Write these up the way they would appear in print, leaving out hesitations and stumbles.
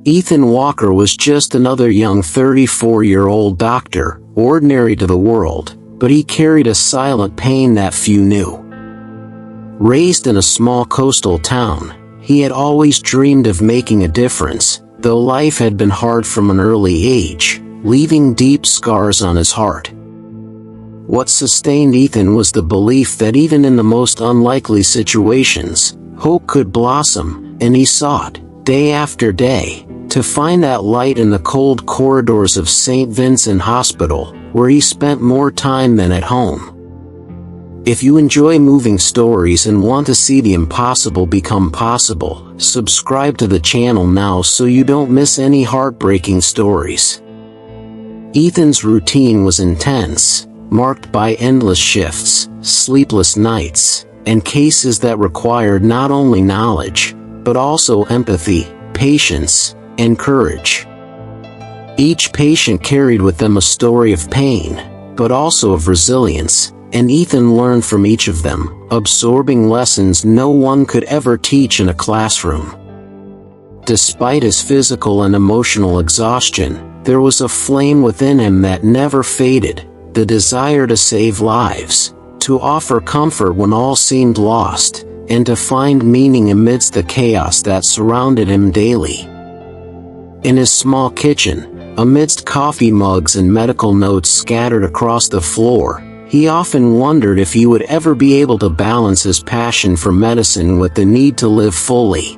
Ethan Walker was just another young 34-year-old doctor, ordinary to the world, but he carried a silent pain that few knew. Raised in a small coastal town, he had always dreamed of making a difference, though life had been hard from an early age, leaving deep scars on his heart. What sustained Ethan was the belief that even in the most unlikely situations, hope could blossom, and he sought, day after day, to find that light in the cold corridors of St. Vincent Hospital, where he spent more time than at home. If you enjoy moving stories and want to see the impossible become possible, subscribe to the channel now so you don't miss any heartbreaking stories. Ethan's routine was intense, marked by endless shifts, sleepless nights, and cases that required not only knowledge, but also empathy, patience, and courage. Each patient carried with them a story of pain, but also of resilience, and Ethan learned from each of them, absorbing lessons no one could ever teach in a classroom. Despite his physical and emotional exhaustion, there was a flame within him that never faded, the desire to save lives, to offer comfort when all seemed lost, and to find meaning amidst the chaos that surrounded him daily. In his small kitchen, amidst coffee mugs and medical notes scattered across the floor, he often wondered if he would ever be able to balance his passion for medicine with the need to live fully.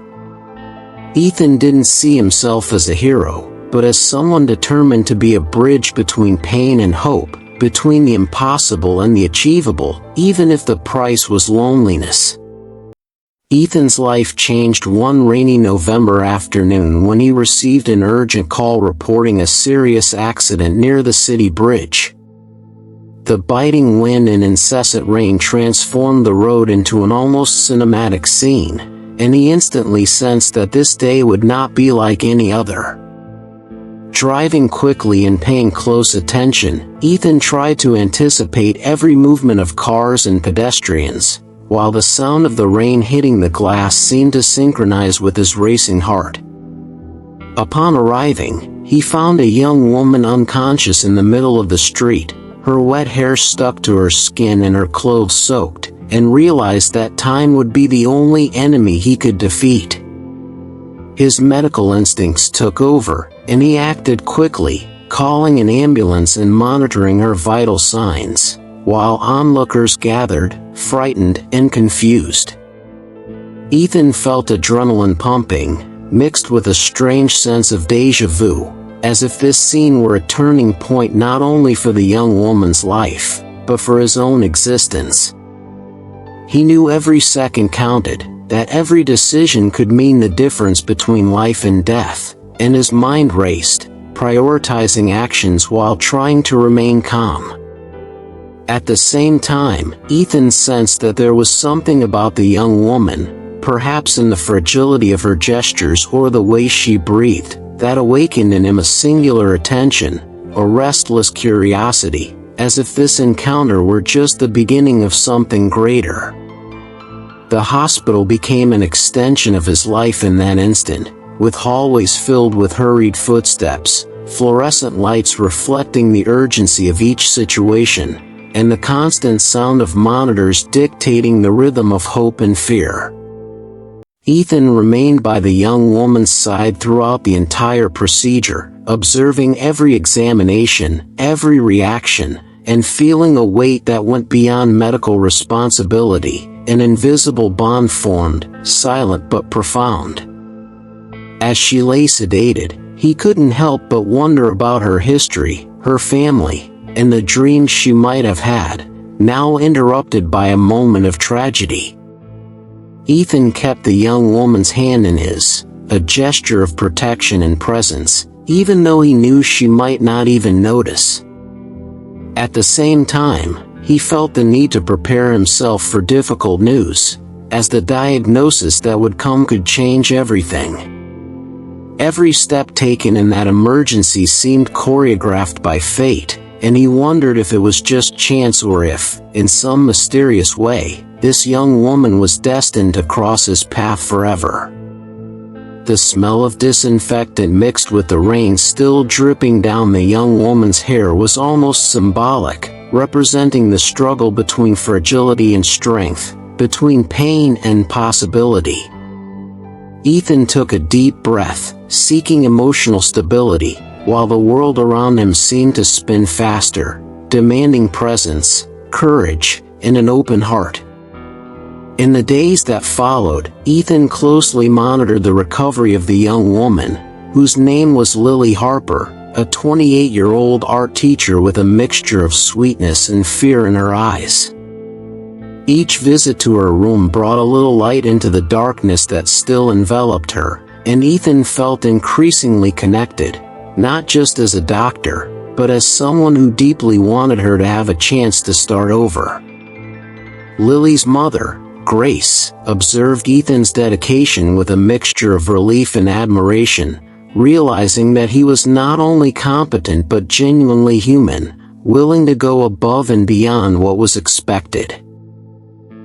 Ethan didn't see himself as a hero, but as someone determined to be a bridge between pain and hope, between the impossible and the achievable, even if the price was loneliness. Ethan's life changed one rainy November afternoon when he received an urgent call reporting a serious accident near the city bridge. The biting wind and incessant rain transformed the road into an almost cinematic scene, and he instantly sensed that this day would not be like any other. Driving quickly and paying close attention, Ethan tried to anticipate every movement of cars and pedestrians, while the sound of the rain hitting the glass seemed to synchronize with his racing heart. Upon arriving, he found a young woman unconscious in the middle of the street, her wet hair stuck to her skin and her clothes soaked, and realized that time would be the only enemy he could defeat. His medical instincts took over, and he acted quickly, calling an ambulance and monitoring her vital signs, while onlookers gathered, frightened and confused. Ethan felt adrenaline pumping, mixed with a strange sense of déjà vu, as if this scene were a turning point not only for the young woman's life, but for his own existence. He knew every second counted, that every decision could mean the difference between life and death, and his mind raced, prioritizing actions while trying to remain calm. At the same time, Ethan sensed that there was something about the young woman, perhaps in the fragility of her gestures or the way she breathed, that awakened in him a singular attention, a restless curiosity, as if this encounter were just the beginning of something greater. The hospital became an extension of his life in that instant, with hallways filled with hurried footsteps, fluorescent lights reflecting the urgency of each situation, and the constant sound of monitors dictating the rhythm of hope and fear. Ethan remained by the young woman's side throughout the entire procedure, observing every examination, every reaction, and feeling a weight that went beyond medical responsibility. An invisible bond formed, silent but profound. As she lay sedated, he couldn't help but wonder about her history, her family, and the dreams she might have had, now interrupted by a moment of tragedy. Ethan kept the young woman's hand in his, a gesture of protection and presence, even though he knew she might not even notice. At the same time, he felt the need to prepare himself for difficult news, as the diagnosis that would come could change everything. Every step taken in that emergency seemed choreographed by fate, and he wondered if it was just chance or if, in some mysterious way, this young woman was destined to cross his path forever. The smell of disinfectant mixed with the rain still dripping down the young woman's hair was almost symbolic, representing the struggle between fragility and strength, between pain and possibility. Ethan took a deep breath, seeking emotional stability, while the world around him seemed to spin faster, demanding presence, courage, and an open heart. In the days that followed, Ethan closely monitored the recovery of the young woman, whose name was Lily Harper, a 28-year-old art teacher with a mixture of sweetness and fear in her eyes. Each visit to her room brought a little light into the darkness that still enveloped her, and Ethan felt increasingly connected, not just as a doctor, but as someone who deeply wanted her to have a chance to start over. Lily's mother, Grace, observed Ethan's dedication with a mixture of relief and admiration, realizing that he was not only competent but genuinely human, willing to go above and beyond what was expected.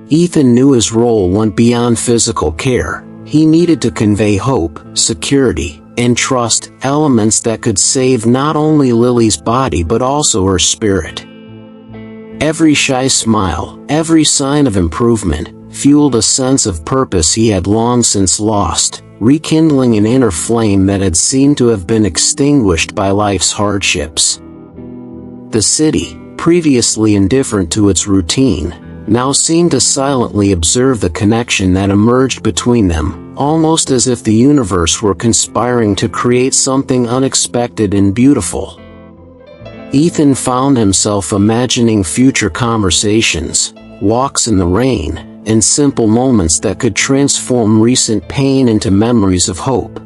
Ethan knew his role went beyond physical care. He needed to convey hope, security, and trust, elements that could save not only Lily's body but also her spirit. Every shy smile, every sign of improvement, fueled a sense of purpose he had long since lost, rekindling an inner flame that had seemed to have been extinguished by life's hardships. The city, previously indifferent to its routine, now seemed to silently observe the connection that emerged between them, almost as if the universe were conspiring to create something unexpected and beautiful. Ethan found himself imagining future conversations, walks in the rain, and simple moments that could transform recent pain into memories of hope.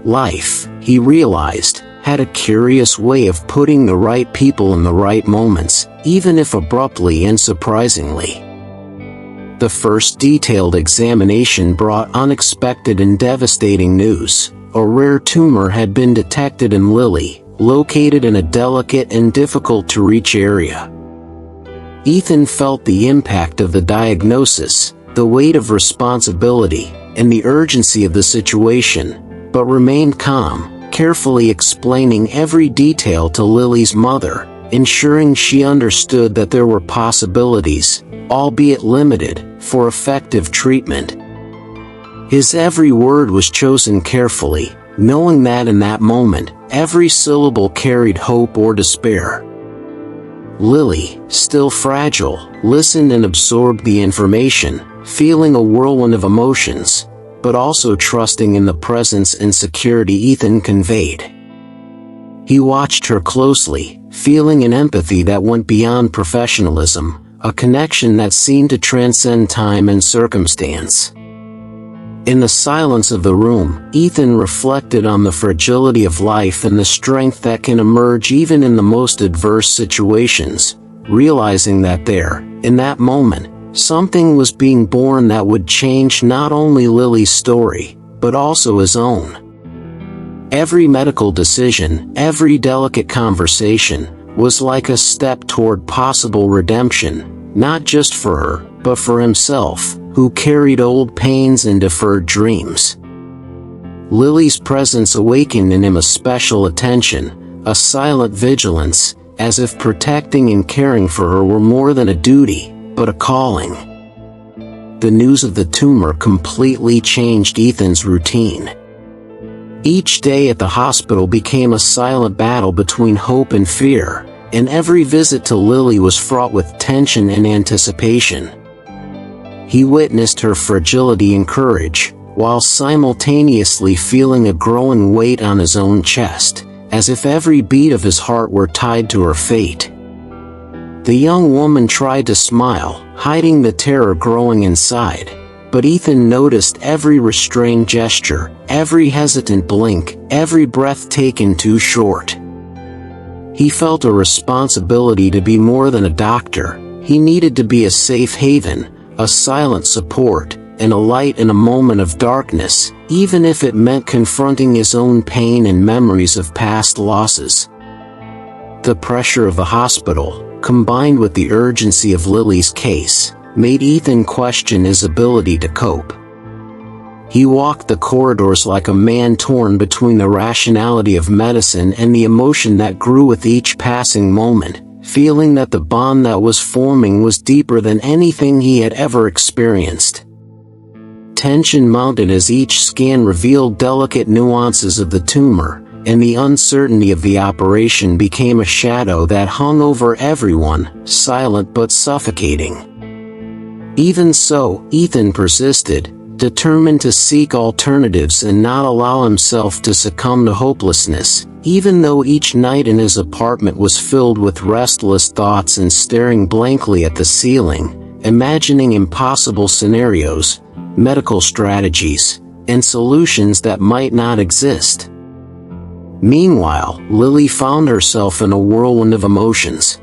Life, he realized, had a curious way of putting the right people in the right moments, even if abruptly and surprisingly. The first detailed examination brought unexpected and devastating news. A rare tumor had been detected in Lily, located in a delicate and difficult-to-reach area. Ethan felt the impact of the diagnosis, the weight of responsibility, and the urgency of the situation, but remained calm, carefully explaining every detail to Lily's mother, ensuring she understood that there were possibilities, albeit limited, for effective treatment. His every word was chosen carefully, knowing that in that moment, every syllable carried hope or despair. Lily, still fragile, listened and absorbed the information, feeling a whirlwind of emotions, but also trusting in the presence and security Ethan conveyed. He watched her closely, feeling an empathy that went beyond professionalism, a connection that seemed to transcend time and circumstance. In the silence of the room, Ethan reflected on the fragility of life and the strength that can emerge even in the most adverse situations, realizing that there, in that moment, something was being born that would change not only Lily's story, but also his own. Every medical decision, every delicate conversation, was like a step toward possible redemption, not just for her, but for himself, who carried old pains and deferred dreams. Lily's presence awakened in him a special attention, a silent vigilance, as if protecting and caring for her were more than a duty, but a calling. The news of the tumor completely changed Ethan's routine. Each day at the hospital became a silent battle between hope and fear, and every visit to Lily was fraught with tension and anticipation. He witnessed her fragility and courage, while simultaneously feeling a growing weight on his own chest, as if every beat of his heart were tied to her fate. The young woman tried to smile, hiding the terror growing inside, but Ethan noticed every restrained gesture, every hesitant blink, every breath taken too short. He felt a responsibility to be more than a doctor. He needed to be a safe haven, a silent support, and a light in a moment of darkness, even if it meant confronting his own pain and memories of past losses. The pressure of the hospital, combined with the urgency of Lily's case, made Ethan question his ability to cope. He walked the corridors like a man torn between the rationality of medicine and the emotion that grew with each passing moment, feeling that the bond that was forming was deeper than anything he had ever experienced. Tension mounted as each scan revealed delicate nuances of the tumor, and the uncertainty of the operation became a shadow that hung over everyone, silent but suffocating. Even so, Ethan persisted, determined to seek alternatives and not allow himself to succumb to hopelessness, even though each night in his apartment was filled with restless thoughts and staring blankly at the ceiling, imagining impossible scenarios, medical strategies, and solutions that might not exist. Meanwhile, Lily found herself in a whirlwind of emotions.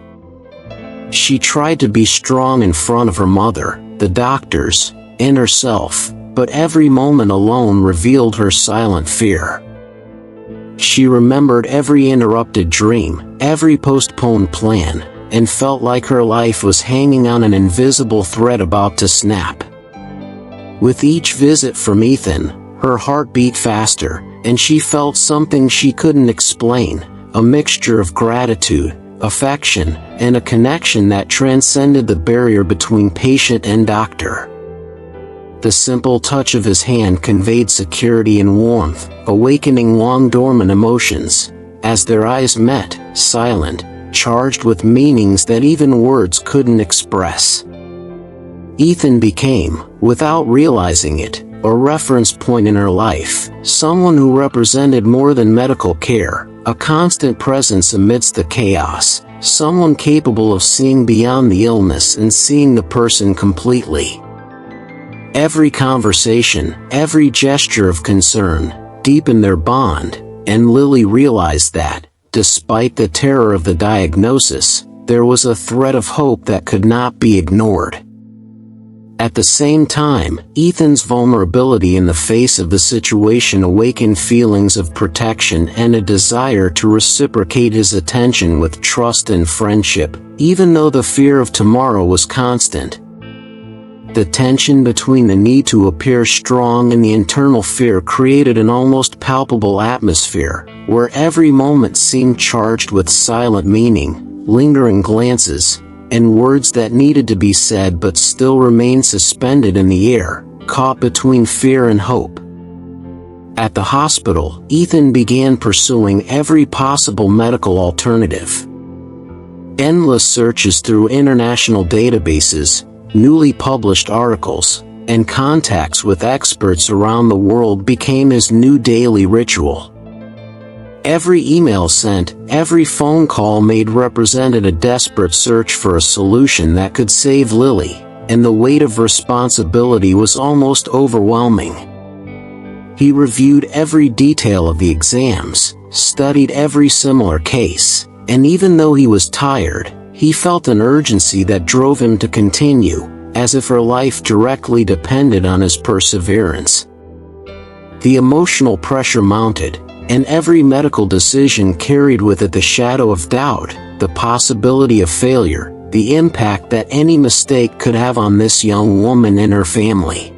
She tried to be strong in front of her mother, the doctors, and herself, but every moment alone revealed her silent fear. She remembered every interrupted dream, every postponed plan, and felt like her life was hanging on an invisible thread about to snap. With each visit from Ethan, her heart beat faster, and she felt something she couldn't explain, a mixture of gratitude, affection, and a connection that transcended the barrier between patient and doctor. The simple touch of his hand conveyed security and warmth, awakening long-dormant emotions. As their eyes met, silent, charged with meanings that even words couldn't express. Ethan became, without realizing it, a reference point in her life, someone who represented more than medical care, a constant presence amidst the chaos, someone capable of seeing beyond the illness and seeing the person completely. Every conversation, every gesture of concern, deepened their bond, and Lily realized that, despite the terror of the diagnosis, there was a thread of hope that could not be ignored. At the same time, Ethan's vulnerability in the face of the situation awakened feelings of protection and a desire to reciprocate his attention with trust and friendship, even though the fear of tomorrow was constant. The tension between the need to appear strong and the internal fear created an almost palpable atmosphere, where every moment seemed charged with silent meaning, lingering glances, and words that needed to be said but still remained suspended in the air, caught between fear and hope. At the hospital, Ethan began pursuing every possible medical alternative. Endless searches through international databases, newly published articles, and contacts with experts around the world became his new daily ritual. Every email sent, every phone call made represented a desperate search for a solution that could save Lily, and the weight of responsibility was almost overwhelming. He reviewed every detail of the exams, studied every similar case, and even though he was tired, he felt an urgency that drove him to continue, as if her life directly depended on his perseverance. The emotional pressure mounted, and every medical decision carried with it the shadow of doubt, the possibility of failure, the impact that any mistake could have on this young woman and her family.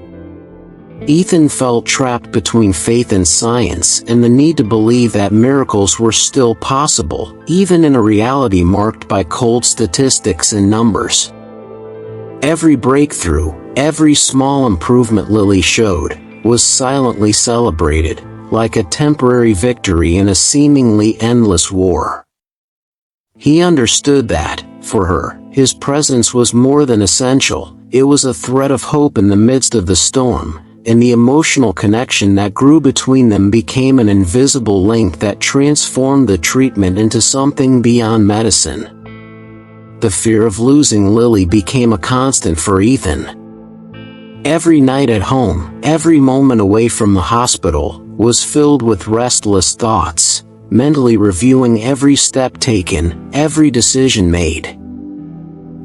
Ethan felt trapped between faith and science and the need to believe that miracles were still possible, even in a reality marked by cold statistics and numbers. Every breakthrough, every small improvement Lily showed, was silently celebrated, like a temporary victory in a seemingly endless war. He understood that, for her, his presence was more than essential. It was a thread of hope in the midst of the storm, and the emotional connection that grew between them became an invisible link that transformed the treatment into something beyond medicine. The fear of losing Lily became a constant for Ethan. Every night at home, every moment away from the hospital, was filled with restless thoughts, mentally reviewing every step taken, every decision made.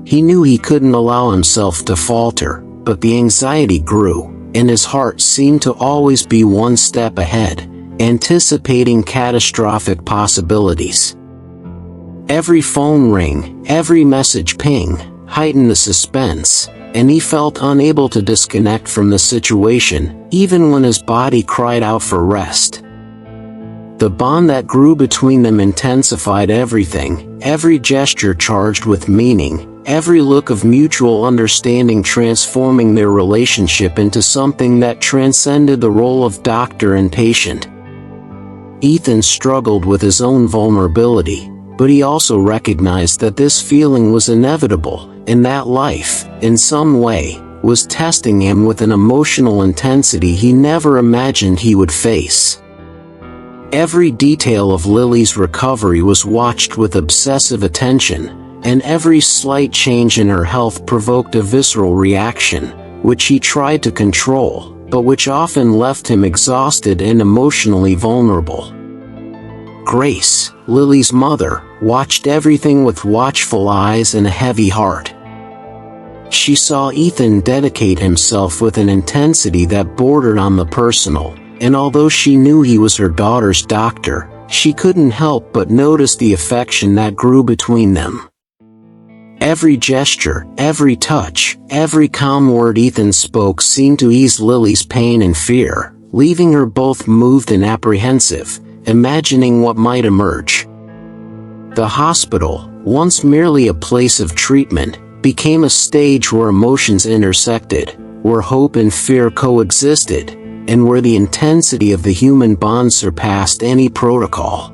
He knew he couldn't allow himself to falter, but the anxiety grew, and his heart seemed to always be one step ahead, anticipating catastrophic possibilities. Every phone ring, every message ping, heightened the suspense, and he felt unable to disconnect from the situation, even when his body cried out for rest. The bond that grew between them intensified everything, every gesture charged with meaning, every look of mutual understanding transforming their relationship into something that transcended the role of doctor and patient. Ethan struggled with his own vulnerability, but he also recognized that this feeling was inevitable, and that life, in some way, was testing him with an emotional intensity he never imagined he would face. Every detail of Lily's recovery was watched with obsessive attention, and every slight change in her health provoked a visceral reaction, which he tried to control, but which often left him exhausted and emotionally vulnerable. Grace, Lily's mother, watched everything with watchful eyes and a heavy heart. She saw Ethan dedicate himself with an intensity that bordered on the personal, and although she knew he was her daughter's doctor, she couldn't help but notice the affection that grew between them. Every gesture, every touch, every calm word Ethan spoke seemed to ease Lily's pain and fear, leaving her both moved and apprehensive, imagining what might emerge. The hospital, once merely a place of treatment, became a stage where emotions intersected, where hope and fear coexisted, and where the intensity of the human bond surpassed any protocol.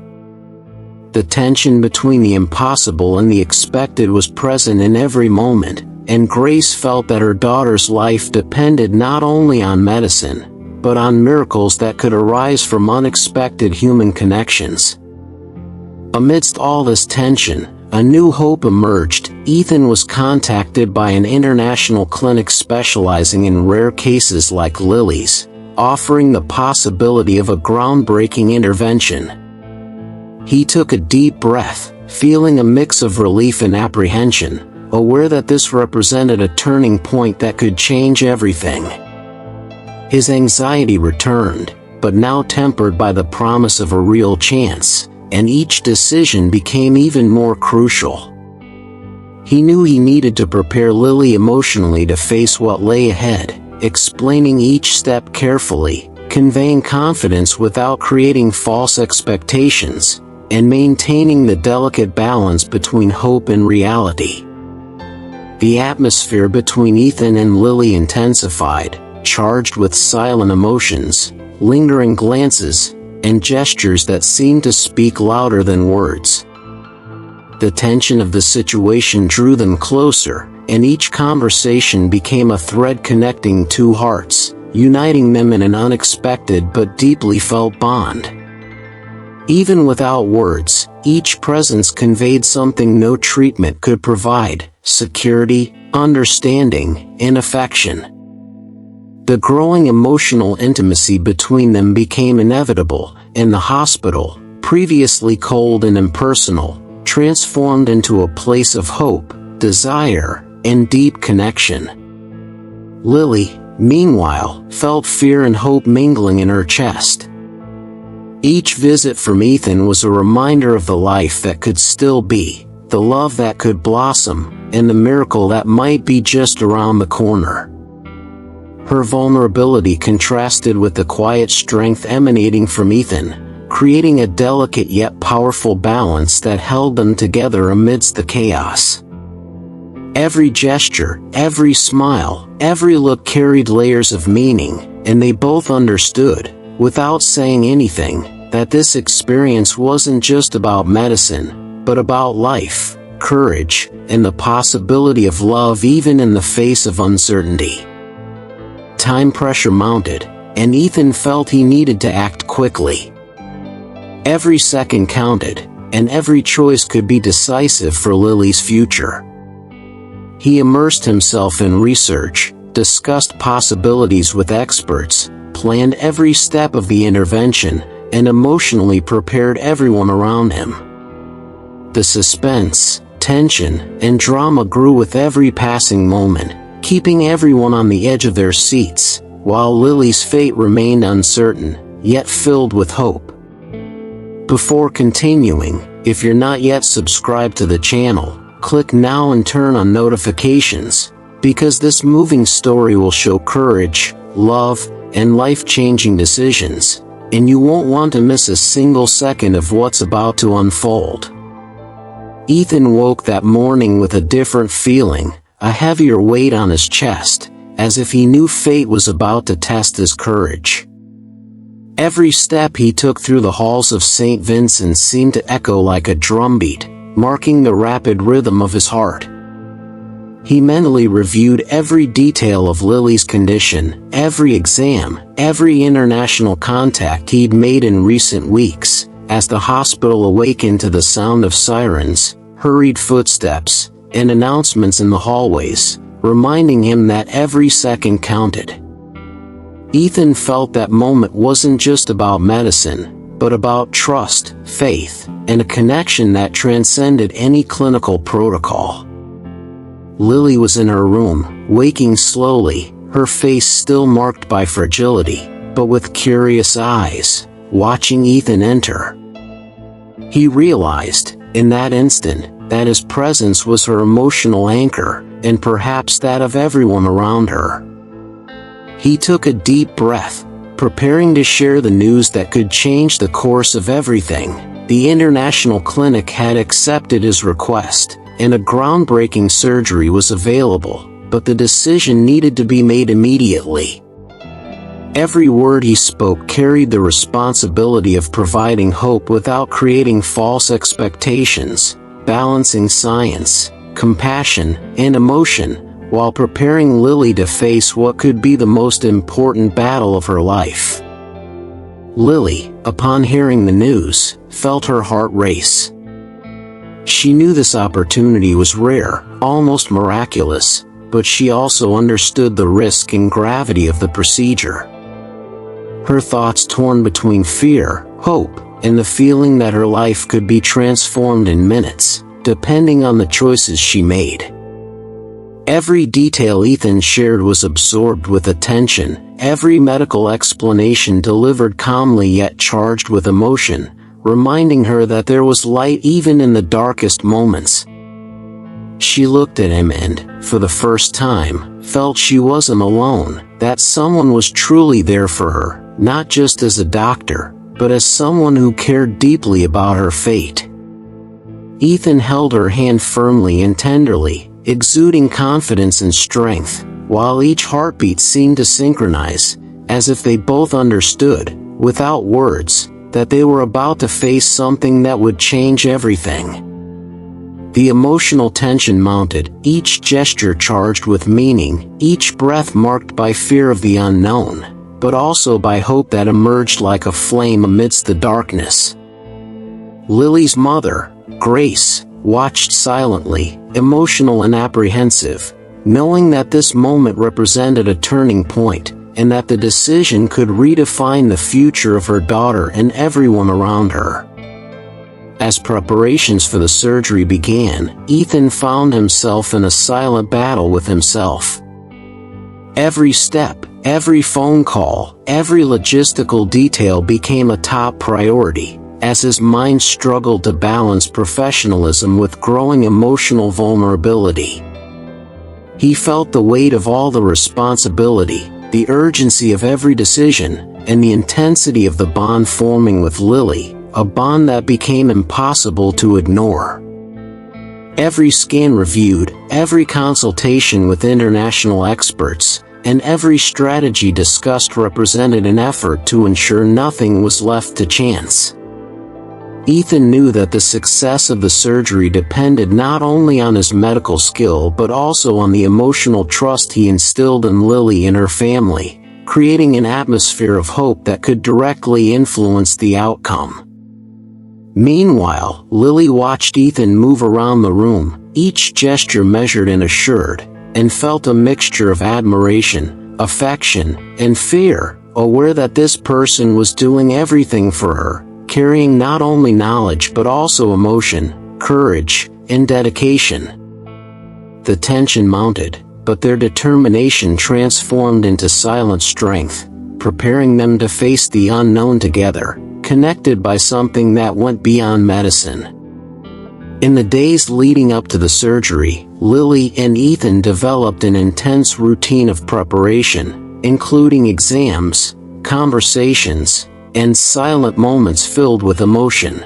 The tension between the impossible and the expected was present in every moment, and Grace felt that her daughter's life depended not only on medicine, but on miracles that could arise from unexpected human connections. Amidst all this tension, a new hope emerged. Ethan was contacted by an international clinic specializing in rare cases like Lily's, offering the possibility of a groundbreaking intervention. He took a deep breath, feeling a mix of relief and apprehension, aware that this represented a turning point that could change everything. His anxiety returned, but now tempered by the promise of a real chance, and each decision became even more crucial. He knew he needed to prepare Lily emotionally to face what lay ahead, explaining each step carefully, conveying confidence without creating false expectations, and maintaining the delicate balance between hope and reality. The atmosphere between Ethan and Lily intensified, charged with silent emotions, lingering glances, and gestures that seemed to speak louder than words. The tension of the situation drew them closer, and each conversation became a thread connecting two hearts, uniting them in an unexpected but deeply felt bond. Even without words, each presence conveyed something no treatment could provide: security, understanding, and affection. The growing emotional intimacy between them became inevitable, and the hospital, previously cold and impersonal, transformed into a place of hope, desire, and deep connection. Lily, meanwhile, felt fear and hope mingling in her chest. Each visit from Ethan was a reminder of the life that could still be, the love that could blossom, and the miracle that might be just around the corner. Her vulnerability contrasted with the quiet strength emanating from Ethan, creating a delicate yet powerful balance that held them together amidst the chaos. Every gesture, every smile, every look carried layers of meaning, and they both understood, without saying anything, that this experience wasn't just about medicine, but about life, courage, and the possibility of love even in the face of uncertainty. Time pressure mounted, and Ethan felt he needed to act quickly. Every second counted, and every choice could be decisive for Lily's future. He immersed himself in research, discussed possibilities with experts, planned every step of the intervention, and emotionally prepared everyone around him. The suspense, tension, and drama grew with every passing moment, keeping everyone on the edge of their seats, while Lily's fate remained uncertain, yet filled with hope. Before continuing, if you're not yet subscribed to the channel, click now and turn on notifications, because this moving story will show courage, love, and life-changing decisions, and you won't want to miss a single second of what's about to unfold. Ethan woke that morning with a different feeling, a heavier weight on his chest, as if he knew fate was about to test his courage. Every step he took through the halls of St. Vincent's seemed to echo like a drumbeat, marking the rapid rhythm of his heart. He mentally reviewed every detail of Lily's condition, every exam, every international contact he'd made in recent weeks, as the hospital awakened to the sound of sirens, hurried footsteps, and announcements in the hallways, reminding him that every second counted. Ethan felt that moment wasn't just about medicine, but about trust, faith, and a connection that transcended any clinical protocol. Lily was in her room, waking slowly, her face still marked by fragility, but with curious eyes, watching Ethan enter. He realized, in that instant, that his presence was her emotional anchor, and perhaps that of everyone around her. He took a deep breath, preparing to share the news that could change the course of everything. The international clinic had accepted his request, and a groundbreaking surgery was available, but the decision needed to be made immediately. Every word he spoke carried the responsibility of providing hope without creating false expectations, balancing science, compassion, and emotion, while preparing Lily to face what could be the most important battle of her life. Lily, upon hearing the news, felt her heart race. She knew this opportunity was rare, almost miraculous, but she also understood the risk and gravity of the procedure. Her thoughts torn between fear, hope, and the feeling that her life could be transformed in minutes, depending on the choices she made. Every detail Ethan shared was absorbed with attention, every medical explanation delivered calmly yet charged with emotion, reminding her that there was light even in the darkest moments. She looked at him and, for the first time, felt she wasn't alone, that someone was truly there for her, not just as a doctor, but as someone who cared deeply about her fate. Ethan held her hand firmly and tenderly, exuding confidence and strength, while each heartbeat seemed to synchronize, as if they both understood, without words, that they were about to face something that would change everything. The emotional tension mounted, each gesture charged with meaning, each breath marked by fear of the unknown, but also by hope that emerged like a flame amidst the darkness. Lily's mother, Grace, watched silently, emotional and apprehensive, knowing that this moment represented a turning point, and that the decision could redefine the future of her daughter and everyone around her. As preparations for the surgery began, Ethan found himself in a silent battle with himself. Every step, every phone call, every logistical detail became a top priority, as his mind struggled to balance professionalism with growing emotional vulnerability. He felt the weight of all the responsibility, the urgency of every decision, and the intensity of the bond forming with Lily, a bond that became impossible to ignore. Every scan reviewed, every consultation with international experts, and every strategy discussed represented an effort to ensure nothing was left to chance. Ethan knew that the success of the surgery depended not only on his medical skill but also on the emotional trust he instilled in Lily and her family, creating an atmosphere of hope that could directly influence the outcome. Meanwhile, Lily watched Ethan move around the room, each gesture measured and assured, and felt a mixture of admiration, affection, and fear, aware that this person was doing everything for her, carrying not only knowledge but also emotion, courage, and dedication. The tension mounted, but their determination transformed into silent strength, preparing them to face the unknown together, connected by something that went beyond medicine. In the days leading up to the surgery, Lily and Ethan developed an intense routine of preparation, including exams, conversations, and silent moments filled with emotion.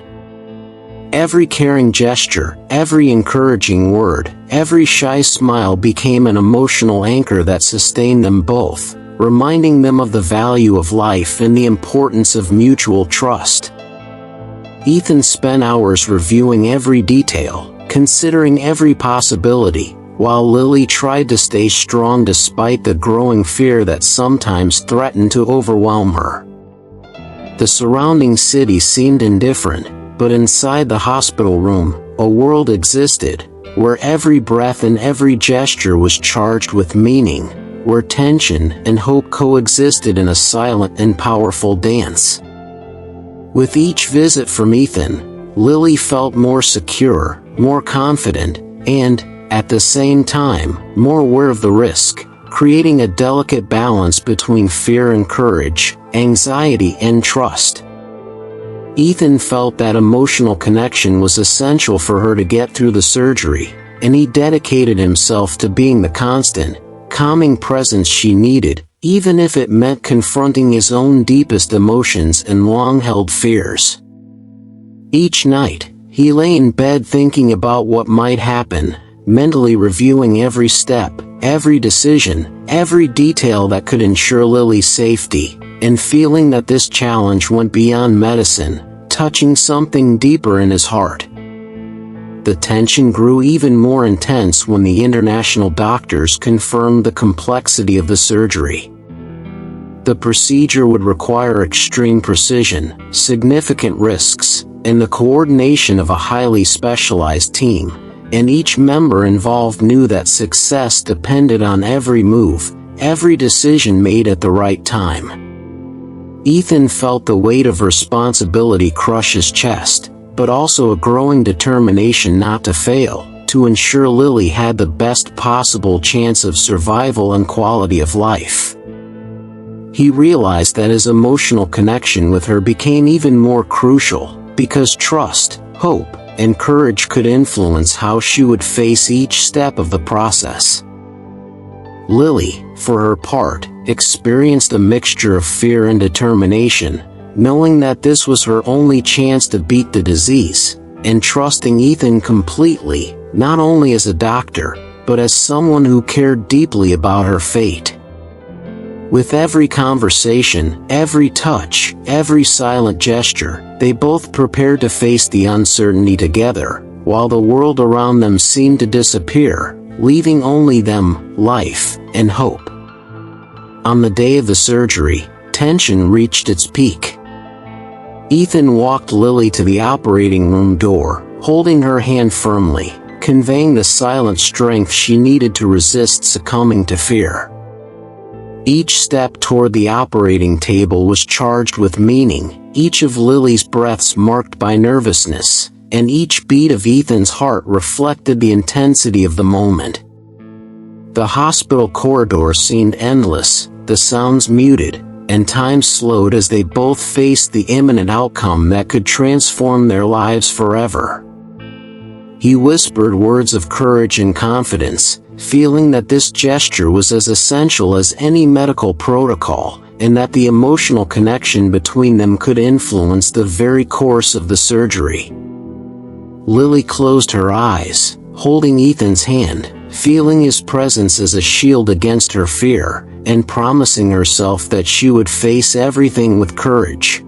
Every caring gesture, every encouraging word, every shy smile became an emotional anchor that sustained them both, reminding them of the value of life and the importance of mutual trust. Ethan spent hours reviewing every detail, considering every possibility, while Lily tried to stay strong despite the growing fear that sometimes threatened to overwhelm her. The surrounding city seemed indifferent, but inside the hospital room, a world existed, where every breath and every gesture was charged with meaning, where tension and hope coexisted in a silent and powerful dance. With each visit from Ethan, Lily felt more secure, more confident, and, at the same time, more aware of the risk, creating a delicate balance between fear and courage, anxiety and trust. Ethan felt that emotional connection was essential for her to get through the surgery, and he dedicated himself to being the constant, calming presence she needed, even if it meant confronting his own deepest emotions and long-held fears. Each night, he lay in bed thinking about what might happen, mentally reviewing every step, every decision, every detail that could ensure Lily's safety, and feeling that this challenge went beyond medicine, touching something deeper in his heart. The tension grew even more intense when the international doctors confirmed the complexity of the surgery. The procedure would require extreme precision, significant risks, and the coordination of a highly specialized team, and each member involved knew that success depended on every move, every decision made at the right time. Ethan felt the weight of responsibility crush his chest, but also a growing determination not to fail, to ensure Lily had the best possible chance of survival and quality of life. He realized that his emotional connection with her became even more crucial, because trust, hope, and courage could influence how she would face each step of the process. Lily, for her part, experienced a mixture of fear and determination, knowing that this was her only chance to beat the disease, and trusting Ethan completely, not only as a doctor, but as someone who cared deeply about her fate. With every conversation, every touch, every silent gesture, they both prepared to face the uncertainty together, while the world around them seemed to disappear, leaving only them, life, and hope. On the day of the surgery, tension reached its peak. Ethan walked Lily to the operating room door, holding her hand firmly, conveying the silent strength she needed to resist succumbing to fear. Each step toward the operating table was charged with meaning, each of Lily's breaths marked by nervousness, and each beat of Ethan's heart reflected the intensity of the moment. The hospital corridors seemed endless, the sounds muted, and time slowed as they both faced the imminent outcome that could transform their lives forever. He whispered words of courage and confidence, feeling that this gesture was as essential as any medical protocol, and that the emotional connection between them could influence the very course of the surgery. Lily closed her eyes, holding Ethan's hand, feeling his presence as a shield against her fear, and promising herself that she would face everything with courage.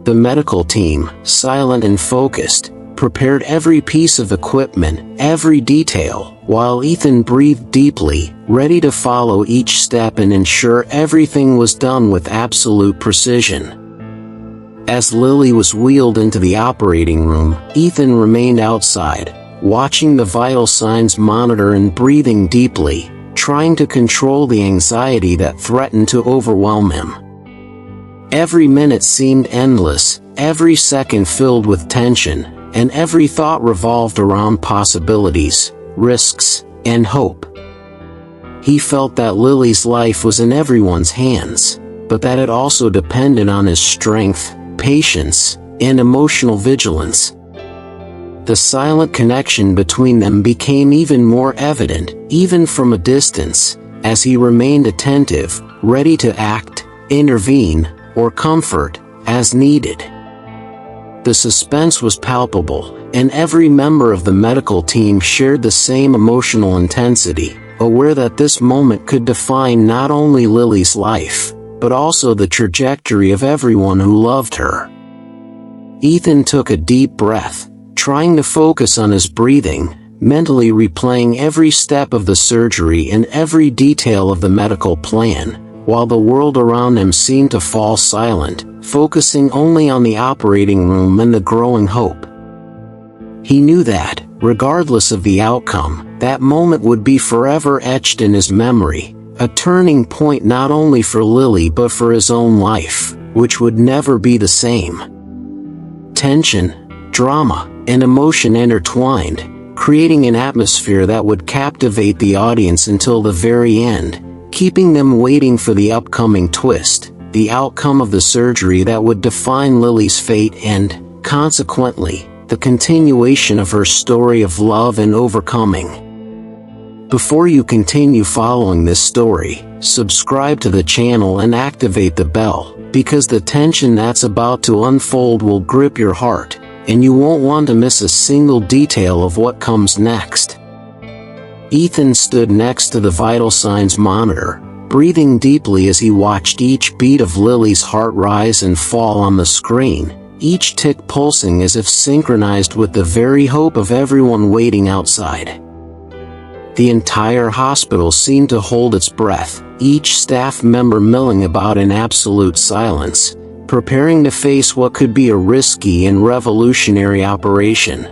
The medical team, silent and focused, prepared every piece of equipment, every detail, while Ethan breathed deeply, ready to follow each step and ensure everything was done with absolute precision. As Lily was wheeled into the operating room, Ethan remained outside, watching the vital signs monitor and breathing deeply, trying to control the anxiety that threatened to overwhelm him. Every minute seemed endless, every second filled with tension, and every thought revolved around possibilities, risks, and hope. He felt that Lily's life was in everyone's hands, but that it also depended on his strength, patience, and emotional vigilance. the silent connection between them became even more evident, even from a distance, as he remained attentive, ready to act, intervene, or comfort, as needed. The suspense was palpable, and every member of the medical team shared the same emotional intensity, aware that this moment could define not only Lily's life, but also the trajectory of everyone who loved her. Ethan took a deep breath, trying to focus on his breathing, mentally replaying every step of the surgery and every detail of the medical plan, while the world around him seemed to fall silent, focusing only on the operating room and the growing hope. He knew that, regardless of the outcome, that moment would be forever etched in his memory, a turning point not only for Lily but for his own life, which would never be the same. Tension, drama, and emotion intertwined, creating an atmosphere that would captivate the audience until the very end, keeping them waiting for the upcoming twist, the outcome of the surgery that would define Lily's fate and, consequently, the continuation of her story of love and overcoming. Before you continue following this story, subscribe to the channel and activate the bell, because the tension that's about to unfold will grip your heart, and you won't want to miss a single detail of what comes next. Ethan stood next to the vital signs monitor, breathing deeply as he watched each beat of Lily's heart rise and fall on the screen, each tick pulsing as if synchronized with the very hope of everyone waiting outside. The entire hospital seemed to hold its breath, each staff member milling about in absolute silence, preparing to face what could be a risky and revolutionary operation.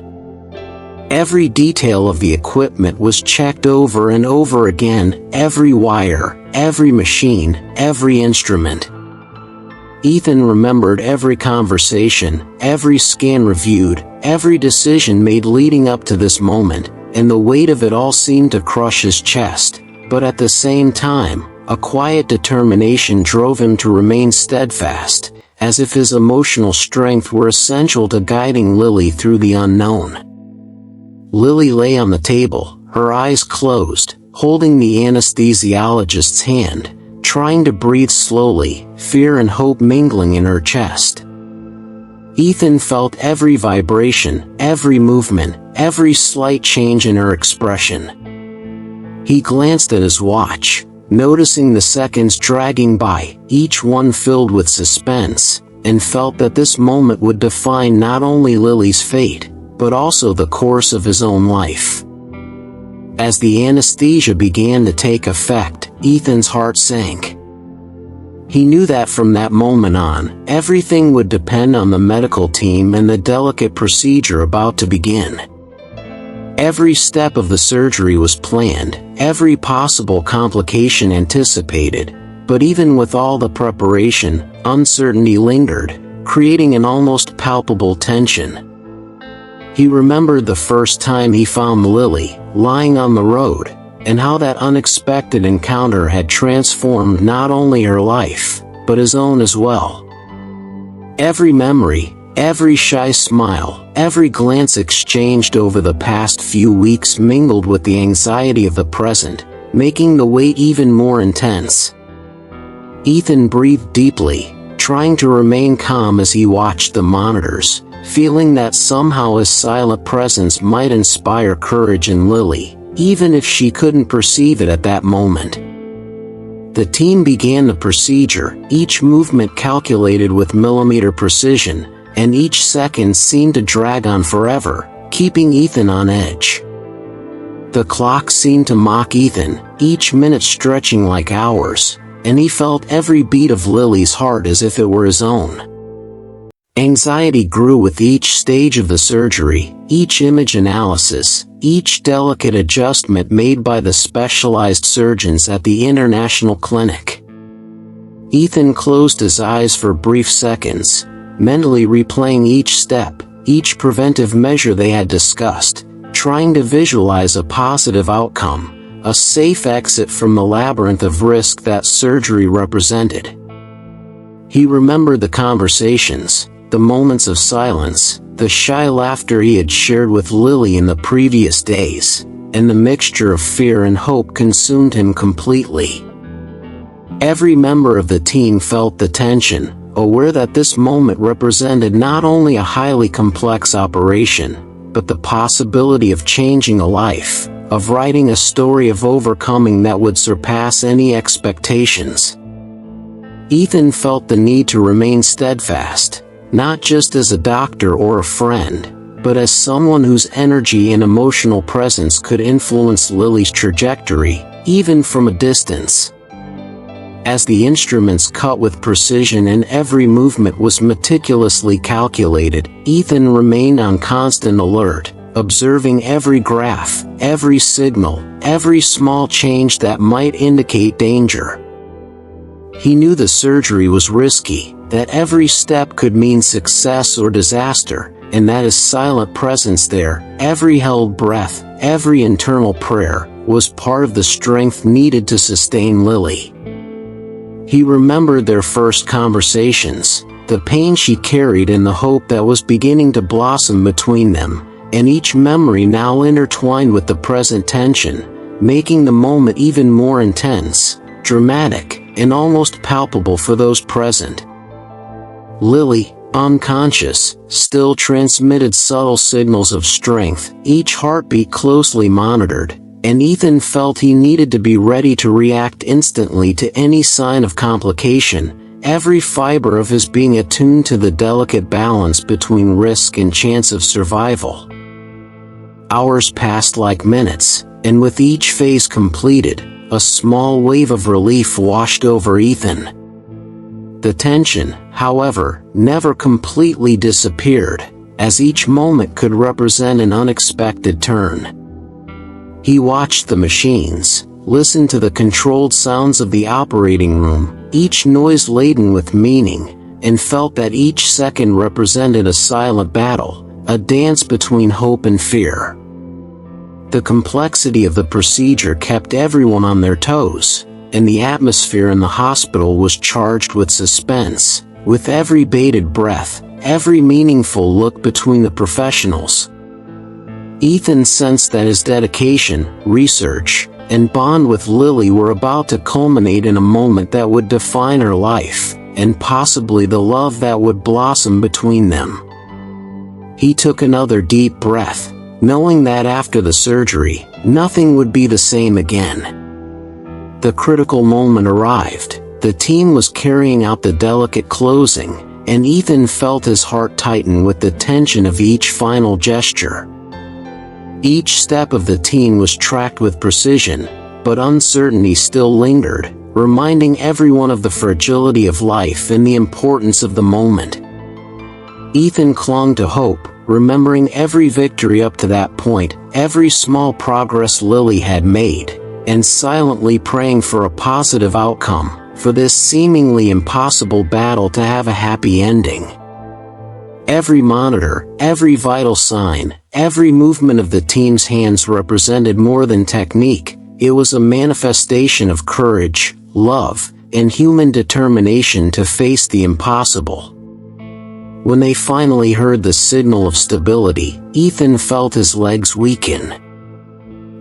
Every detail of the equipment was checked over and over again, every wire, every machine, every instrument. Ethan remembered every conversation, every scan reviewed, every decision made leading up to this moment, and the weight of it all seemed to crush his chest, but at the same time, a quiet determination drove him to remain steadfast, as if his emotional strength were essential to guiding Lily through the unknown. Lily lay on the table, her eyes closed, holding the anesthesiologist's hand, trying to breathe slowly, fear and hope mingling in her chest. Ethan felt every vibration, every movement, every slight change in her expression. He glanced at his watch, noticing the seconds dragging by, each one filled with suspense, and felt that this moment would define not only Lily's fate, but also the course of his own life. As the anesthesia began to take effect, Ethan's heart sank. He knew that from that moment on, everything would depend on the medical team and the delicate procedure about to begin. Every step of the surgery was planned, every possible complication anticipated, but even with all the preparation, uncertainty lingered, creating an almost palpable tension. He remembered the first time he found Lily, lying on the road, and how that unexpected encounter had transformed not only her life, but his own as well. Every memory, every shy smile, every glance exchanged over the past few weeks mingled with the anxiety of the present, making the wait even more intense. Ethan breathed deeply, trying to remain calm as he watched the monitors, feeling that somehow his silent presence might inspire courage in Lily, even if she couldn't perceive it at that moment. The team began the procedure, each movement calculated with millimeter precision, and each second seemed to drag on forever, keeping Ethan on edge. The clock seemed to mock Ethan, each minute stretching like hours, and he felt every beat of Lily's heart as if it were his own. Anxiety grew with each stage of the surgery, each image analysis, each delicate adjustment made by the specialized surgeons at the international clinic. Ethan closed his eyes for brief seconds, mentally replaying each step, each preventive measure they had discussed, trying to visualize a positive outcome, a safe exit from the labyrinth of risk that surgery represented. He remembered the conversations, the moments of silence, the shy laughter he had shared with Lily in the previous days, and the mixture of fear and hope consumed him completely. Every member of the team felt the tension, aware that this moment represented not only a highly complex operation, but the possibility of changing a life, of writing a story of overcoming that would surpass any expectations. Ethan felt the need to remain steadfast, not just as a doctor or a friend, but as someone whose energy and emotional presence could influence Lily's trajectory, even from a distance. As the instruments cut with precision and every movement was meticulously calculated, Ethan remained on constant alert, observing every graph, every signal, every small change that might indicate danger. He knew the surgery was risky, that every step could mean success or disaster, and that his silent presence there, every held breath, every internal prayer, was part of the strength needed to sustain Lily. He remembered their first conversations, the pain she carried and the hope that was beginning to blossom between them, and each memory now intertwined with the present tension, making the moment even more intense, dramatic, and almost palpable for those present. Lily, unconscious, still transmitted subtle signals of strength, each heartbeat closely monitored, and Ethan felt he needed to be ready to react instantly to any sign of complication, every fiber of his being attuned to the delicate balance between risk and chance of survival. Hours passed like minutes, and with each phase completed, a small wave of relief washed over Ethan. The tension, however, never completely disappeared, as each moment could represent an unexpected turn. He watched the machines, listened to the controlled sounds of the operating room, each noise laden with meaning, and felt that each second represented a silent battle, a dance between hope and fear. The complexity of the procedure kept everyone on their toes, and the atmosphere in the hospital was charged with suspense, with every bated breath, every meaningful look between the professionals. Ethan sensed that his dedication, research, and bond with Lily were about to culminate in a moment that would define her life, and possibly the love that would blossom between them. He took another deep breath, knowing that after the surgery, nothing would be the same again. The critical moment arrived. The team was carrying out the delicate closing, and Ethan felt his heart tighten with the tension of each final gesture. Each step of the team was tracked with precision, but uncertainty still lingered, reminding everyone of the fragility of life and the importance of the moment. Ethan clung to hope, remembering every victory up to that point, every small progress Lily had made, and silently praying for a positive outcome, for this seemingly impossible battle to have a happy ending. Every monitor, every vital sign, every movement of the team's hands represented more than technique. It was a manifestation of courage, love, and human determination to face the impossible. When they finally heard the signal of stability, Ethan felt his legs weaken.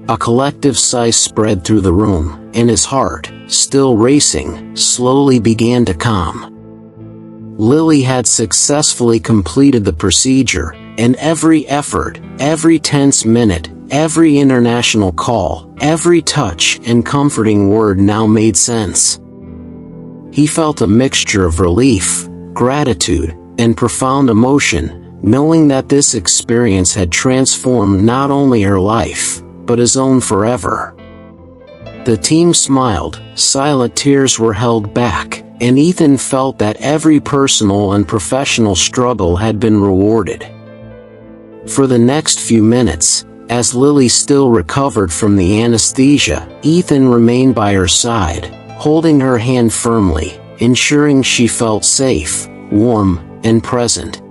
A collective sigh spread through the room, and his heart, still racing, slowly began to calm. Lily had successfully completed the procedure, and every effort, every tense minute, every international call, every touch and comforting word now made sense. He felt a mixture of relief, gratitude, and profound emotion, knowing that this experience had transformed not only her life, but his own forever. The team smiled, silent tears were held back, and Ethan felt that every personal and professional struggle had been rewarded. For the next few minutes, as Lily still recovered from the anesthesia, Ethan remained by her side, holding her hand firmly, ensuring she felt safe, warm, and present.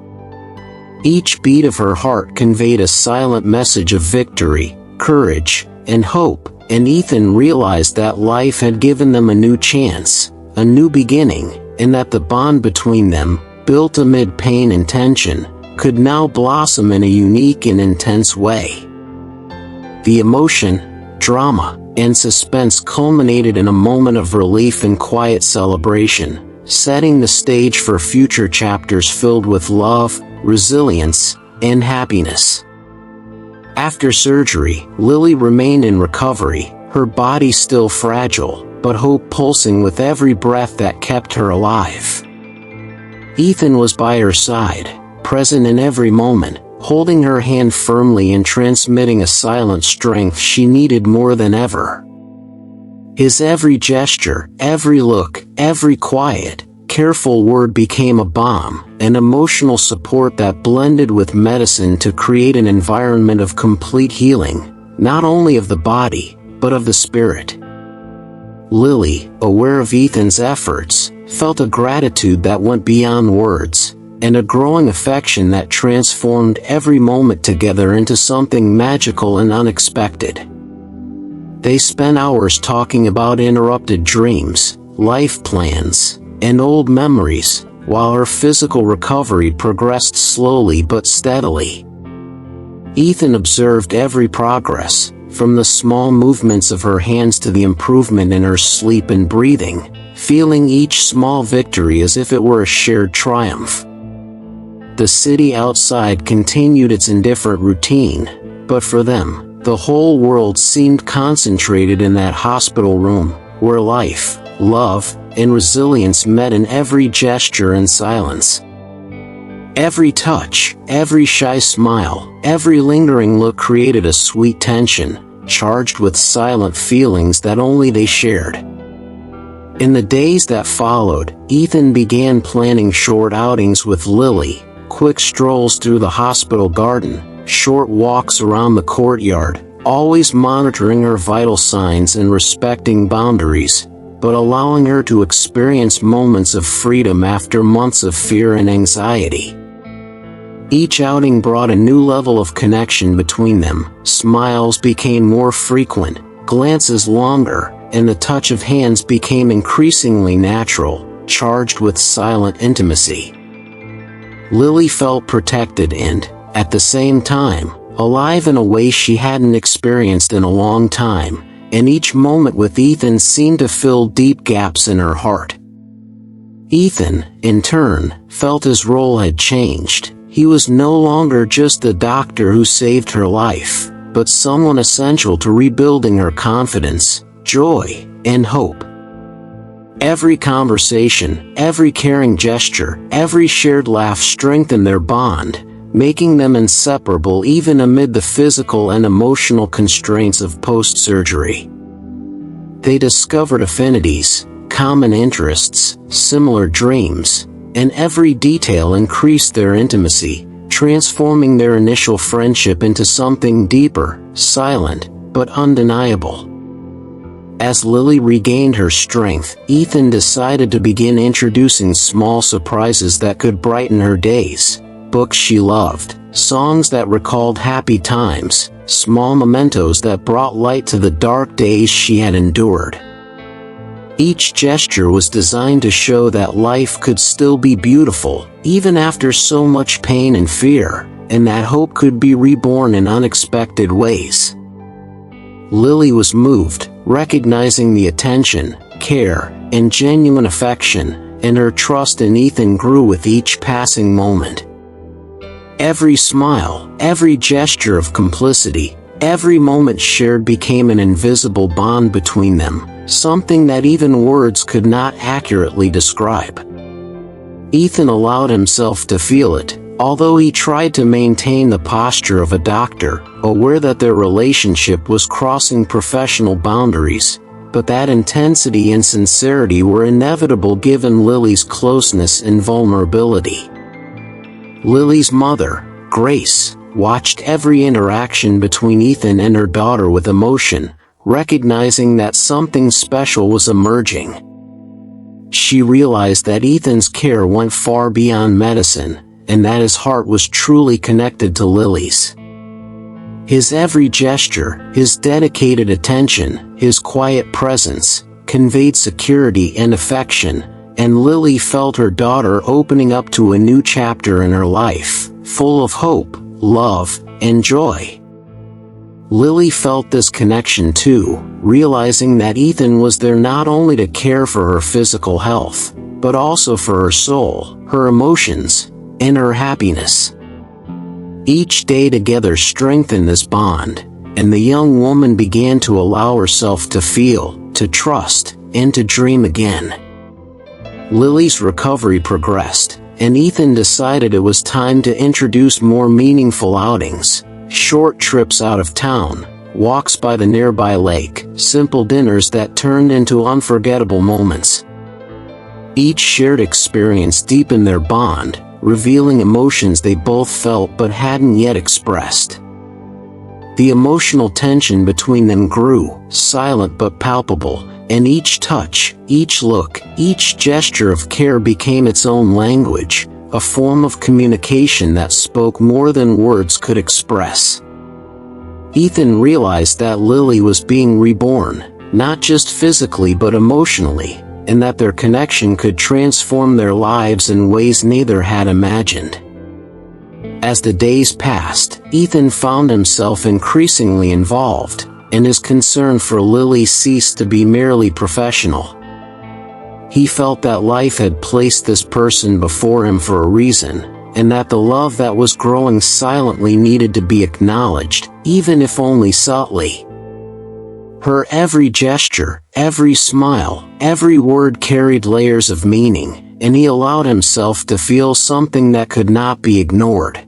Each beat of her heart conveyed a silent message of victory, courage, and hope, and Ethan realized that life had given them a new chance, a new beginning, and that the bond between them, built amid pain and tension, could now blossom in a unique and intense way. The emotion, drama, and suspense culminated in a moment of relief and quiet celebration, setting the stage for future chapters filled with love, resilience, and happiness. After surgery, Lily remained in recovery, her body still fragile, but hope pulsing with every breath that kept her alive. Ethan was by her side, present in every moment, holding her hand firmly and transmitting a silent strength she needed more than ever. His every gesture, every look, every quiet, careful word became a balm, an emotional support that blended with medicine to create an environment of complete healing, not only of the body, but of the spirit. Lily, aware of Ethan's efforts, felt a gratitude that went beyond words, and a growing affection that transformed every moment together into something magical and unexpected. They spent hours talking about interrupted dreams, life plans, and old memories, while her physical recovery progressed slowly but steadily. Ethan observed every progress, from the small movements of her hands to the improvement in her sleep and breathing, feeling each small victory as if it were a shared triumph. The city outside continued its indifferent routine, but for them, the whole world seemed concentrated in that hospital room, where life, love, and resilience met in every gesture and silence. Every touch, every shy smile, every lingering look created a sweet tension, charged with silent feelings that only they shared. In the days that followed, Ethan began planning short outings with Lily, quick strolls through the hospital garden, short walks around the courtyard, always monitoring her vital signs and respecting boundaries, but allowing her to experience moments of freedom after months of fear and anxiety. Each outing brought a new level of connection between them. Smiles became more frequent, glances longer, and the touch of hands became increasingly natural, charged with silent intimacy. Lily felt protected and, at the same time, alive in a way she hadn't experienced in a long time, and each moment with Ethan seemed to fill deep gaps in her heart. Ethan, in turn, felt his role had changed. He was no longer just the doctor who saved her life, but someone essential to rebuilding her confidence, joy, and hope. Every conversation, every caring gesture, every shared laugh strengthened their bond, making them inseparable even amid the physical and emotional constraints of post-surgery. They discovered affinities, common interests, similar dreams, and every detail increased their intimacy, transforming their initial friendship into something deeper, silent, but undeniable. As Lily regained her strength, Ethan decided to begin introducing small surprises that could brighten her days. Books she loved, songs that recalled happy times, small mementos that brought light to the dark days she had endured. Each gesture was designed to show that life could still be beautiful, even after so much pain and fear, and that hope could be reborn in unexpected ways. Lily was moved, recognizing the attention, care, and genuine affection, and her trust in Ethan grew with each passing moment. Every smile, every gesture of complicity, every moment shared became an invisible bond between them, something that even words could not accurately describe. Ethan allowed himself to feel it, although he tried to maintain the posture of a doctor, aware that their relationship was crossing professional boundaries, but that intensity and sincerity were inevitable given Lily's closeness and vulnerability. Lily's mother, Grace, watched every interaction between Ethan and her daughter with emotion, recognizing that something special was emerging. She realized that Ethan's care went far beyond medicine, and that his heart was truly connected to Lily's. His every gesture, his dedicated attention, his quiet presence, conveyed security and affection, and Lily felt her daughter opening up to a new chapter in her life, full of hope, love, and joy. Lily felt this connection too, realizing that Ethan was there not only to care for her physical health, but also for her soul, her emotions, and her happiness. Each day together strengthened this bond, and the young woman began to allow herself to feel, to trust, and to dream again. Lily's recovery progressed, and Ethan decided it was time to introduce more meaningful outings, short trips out of town, walks by the nearby lake, simple dinners that turned into unforgettable moments. Each shared experience deepened their bond, revealing emotions they both felt but hadn't yet expressed. The emotional tension between them grew, silent but palpable, and each touch, each look, each gesture of care became its own language, a form of communication that spoke more than words could express. Ethan realized that Lily was being reborn, not just physically but emotionally, and that their connection could transform their lives in ways neither had imagined. As the days passed, Ethan found himself increasingly involved, and his concern for Lily ceased to be merely professional. He felt that life had placed this person before him for a reason, and that the love that was growing silently needed to be acknowledged, even if only subtly. Her every gesture, every smile, every word carried layers of meaning, and he allowed himself to feel something that could not be ignored.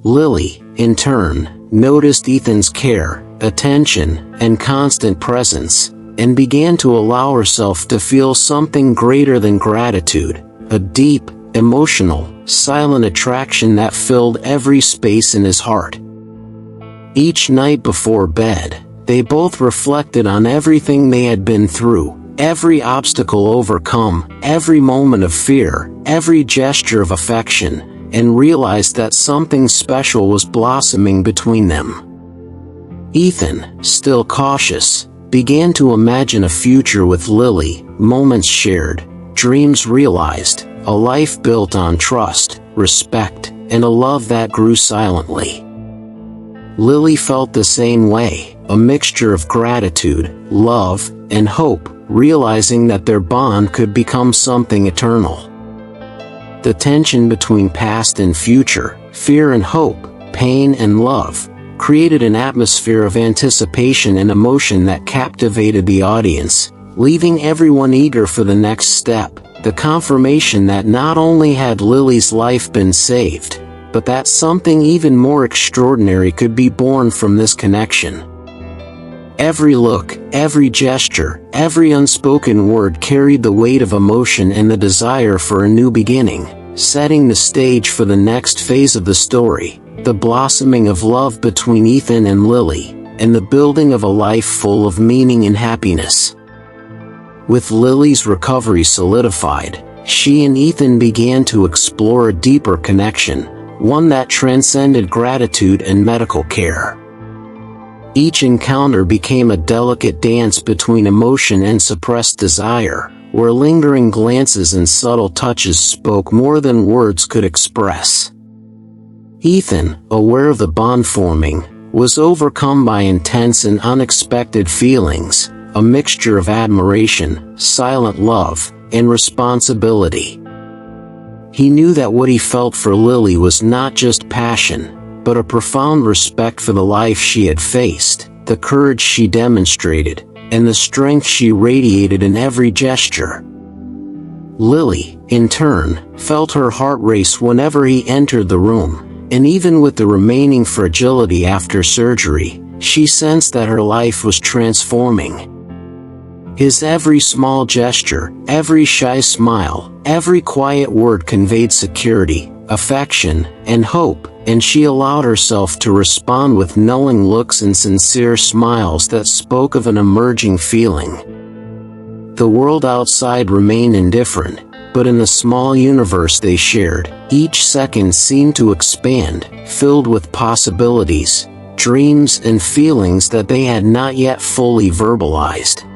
Lily, in turn, noticed Ethan's care, attention, and constant presence, and began to allow herself to feel something greater than gratitude, a deep, emotional, silent attraction that filled every space in his heart. Each night before bed, they both reflected on everything they had been through, every obstacle overcome, every moment of fear, every gesture of affection, and realized that something special was blossoming between them. Ethan, still cautious, began to imagine a future with Lily, moments shared, dreams realized, a life built on trust, respect, and a love that grew silently. Lily felt the same way, a mixture of gratitude, love, and hope, realizing that their bond could become something eternal. The tension between past and future, fear and hope, pain and love, created an atmosphere of anticipation and emotion that captivated the audience, leaving everyone eager for the next step, the confirmation that not only had Lily's life been saved, but that something even more extraordinary could be born from this connection. Every look, every gesture, every unspoken word carried the weight of emotion and the desire for a new beginning, setting the stage for the next phase of the story, the blossoming of love between Ethan and Lily, and the building of a life full of meaning and happiness. With Lily's recovery solidified, she and Ethan began to explore a deeper connection, one that transcended gratitude and medical care. Each encounter became a delicate dance between emotion and suppressed desire, where lingering glances and subtle touches spoke more than words could express. Ethan, aware of the bond forming, was overcome by intense and unexpected feelings, a mixture of admiration, silent love, and responsibility. He knew that what he felt for Lily was not just passion, but a profound respect for the life she had faced, the courage she demonstrated, and the strength she radiated in every gesture. Lily, in turn, felt her heart race whenever he entered the room, and even with the remaining fragility after surgery, she sensed that her life was transforming. His every small gesture, every shy smile, every quiet word conveyed security, affection, and hope, and she allowed herself to respond with knowing looks and sincere smiles that spoke of an emerging feeling. The world outside remained indifferent, but in the small universe they shared, each second seemed to expand, filled with possibilities, dreams and feelings that they had not yet fully verbalized.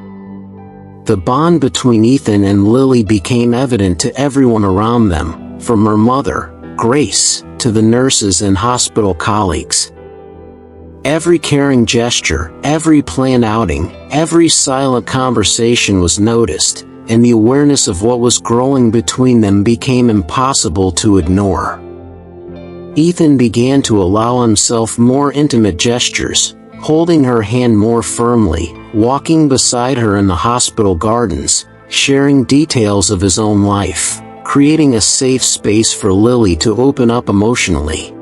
The bond between Ethan and Lily became evident to everyone around them, from her mother, Grace, to the nurses and hospital colleagues. Every caring gesture, every planned outing, every silent conversation was noticed, and the awareness of what was growing between them became impossible to ignore. Ethan began to allow himself more intimate gestures, holding her hand more firmly, walking beside her in the hospital gardens, sharing details of his own life, creating a safe space for Lily to open up emotionally.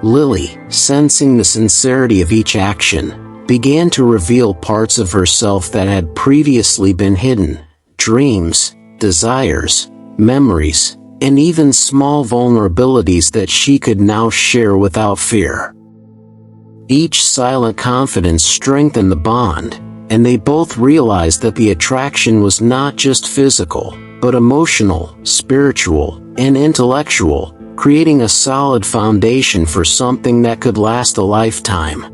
Lily, sensing the sincerity of each action, began to reveal parts of herself that had previously been hidden: dreams, desires, memories, and even small vulnerabilities that she could now share without fear. Each silent confidence strengthened the bond, and they both realized that the attraction was not just physical, but emotional, spiritual, and intellectual, creating a solid foundation for something that could last a lifetime.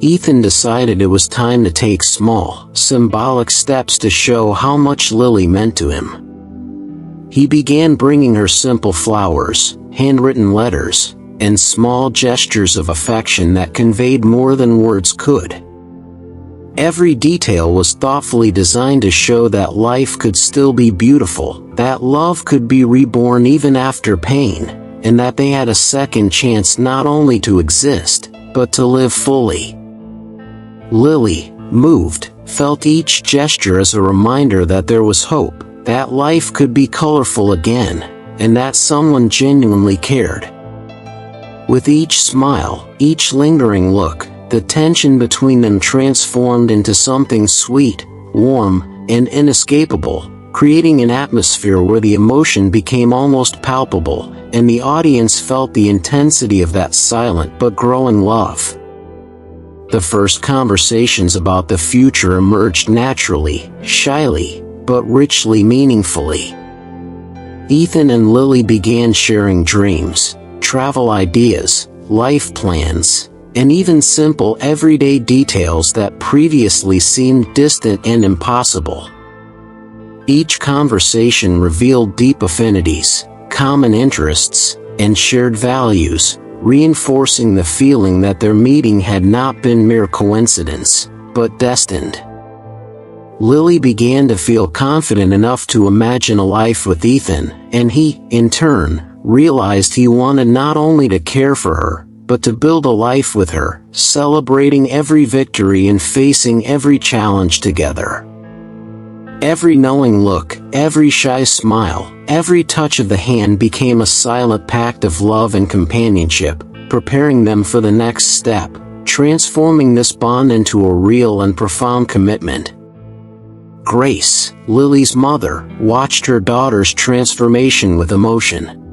Ethan decided it was time to take small, symbolic steps to show how much Lily meant to him. He began bringing her simple flowers, handwritten letters, and small gestures of affection that conveyed more than words could. Every detail was thoughtfully designed to show that life could still be beautiful, that love could be reborn even after pain, and that they had a second chance not only to exist, but to live fully. Lily, moved, felt each gesture as a reminder that there was hope, that life could be colorful again, and that someone genuinely cared. With each smile, each lingering look, the tension between them transformed into something sweet, warm, and inescapable, creating an atmosphere where the emotion became almost palpable, and the audience felt the intensity of that silent but growing love. The first conversations about the future emerged naturally, shyly, but richly meaningfully. Ethan and Lily began sharing dreams, travel ideas, life plans, and even simple everyday details that previously seemed distant and impossible. Each conversation revealed deep affinities, common interests, and shared values, reinforcing the feeling that their meeting had not been mere coincidence, but destined. Lily began to feel confident enough to imagine a life with Ethan, and he, in turn, realized he wanted not only to care for her, but to build a life with her, celebrating every victory and facing every challenge together. Every knowing look, every shy smile, every touch of the hand became a silent pact of love and companionship, preparing them for the next step, transforming this bond into a real and profound commitment. Grace, Lily's mother, watched her daughter's transformation with emotion.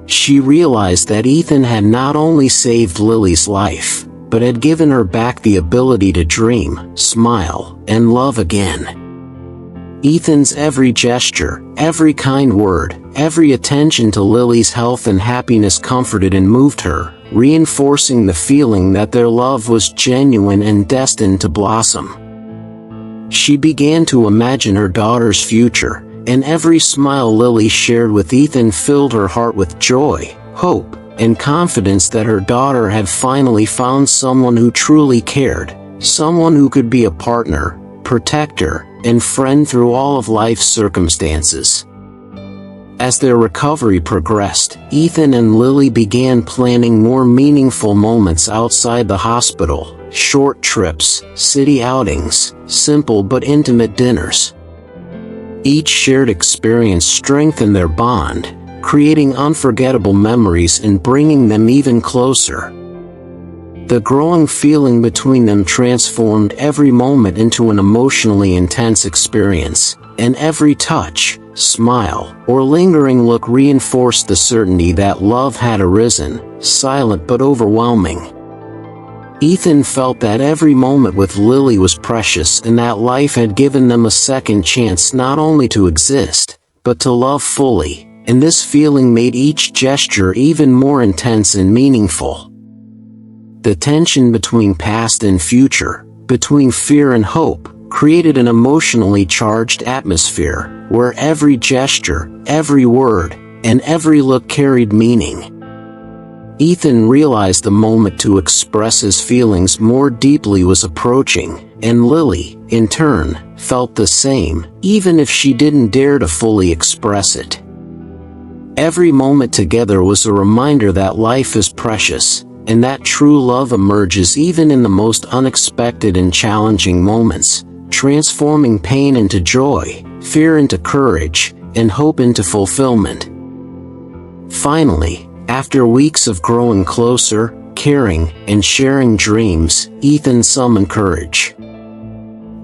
She realized that Ethan had not only saved Lily's life, but had given her back the ability to dream, smile, and love again. Ethan's every gesture, every kind word, every attention to Lily's health and happiness comforted and moved her, reinforcing the feeling that their love was genuine and destined to blossom. She began to imagine her daughter's future, and every smile Lily shared with Ethan filled her heart with joy, hope, and confidence that her daughter had finally found someone who truly cared, someone who could be a partner, protector, and friend through all of life's circumstances. As their recovery progressed, Ethan and Lily began planning more meaningful moments outside the hospital, short trips, city outings, simple but intimate dinners. Each shared experience strengthened their bond, creating unforgettable memories and bringing them even closer. The growing feeling between them transformed every moment into an emotionally intense experience, and every touch, smile, or lingering look reinforced the certainty that love had arisen, silent but overwhelming. Ethan felt that every moment with Lily was precious and that life had given them a second chance not only to exist, but to love fully, and this feeling made each gesture even more intense and meaningful. The tension between past and future, between fear and hope, created an emotionally charged atmosphere, where every gesture, every word, and every look carried meaning. Ethan realized the moment to express his feelings more deeply was approaching, and Lily, in turn, felt the same, even if she didn't dare to fully express it. Every moment together was a reminder that life is precious, and that true love emerges even in the most unexpected and challenging moments, transforming pain into joy, fear into courage, and hope into fulfillment. Finally, after weeks of growing closer, caring, and sharing dreams, Ethan summoned courage.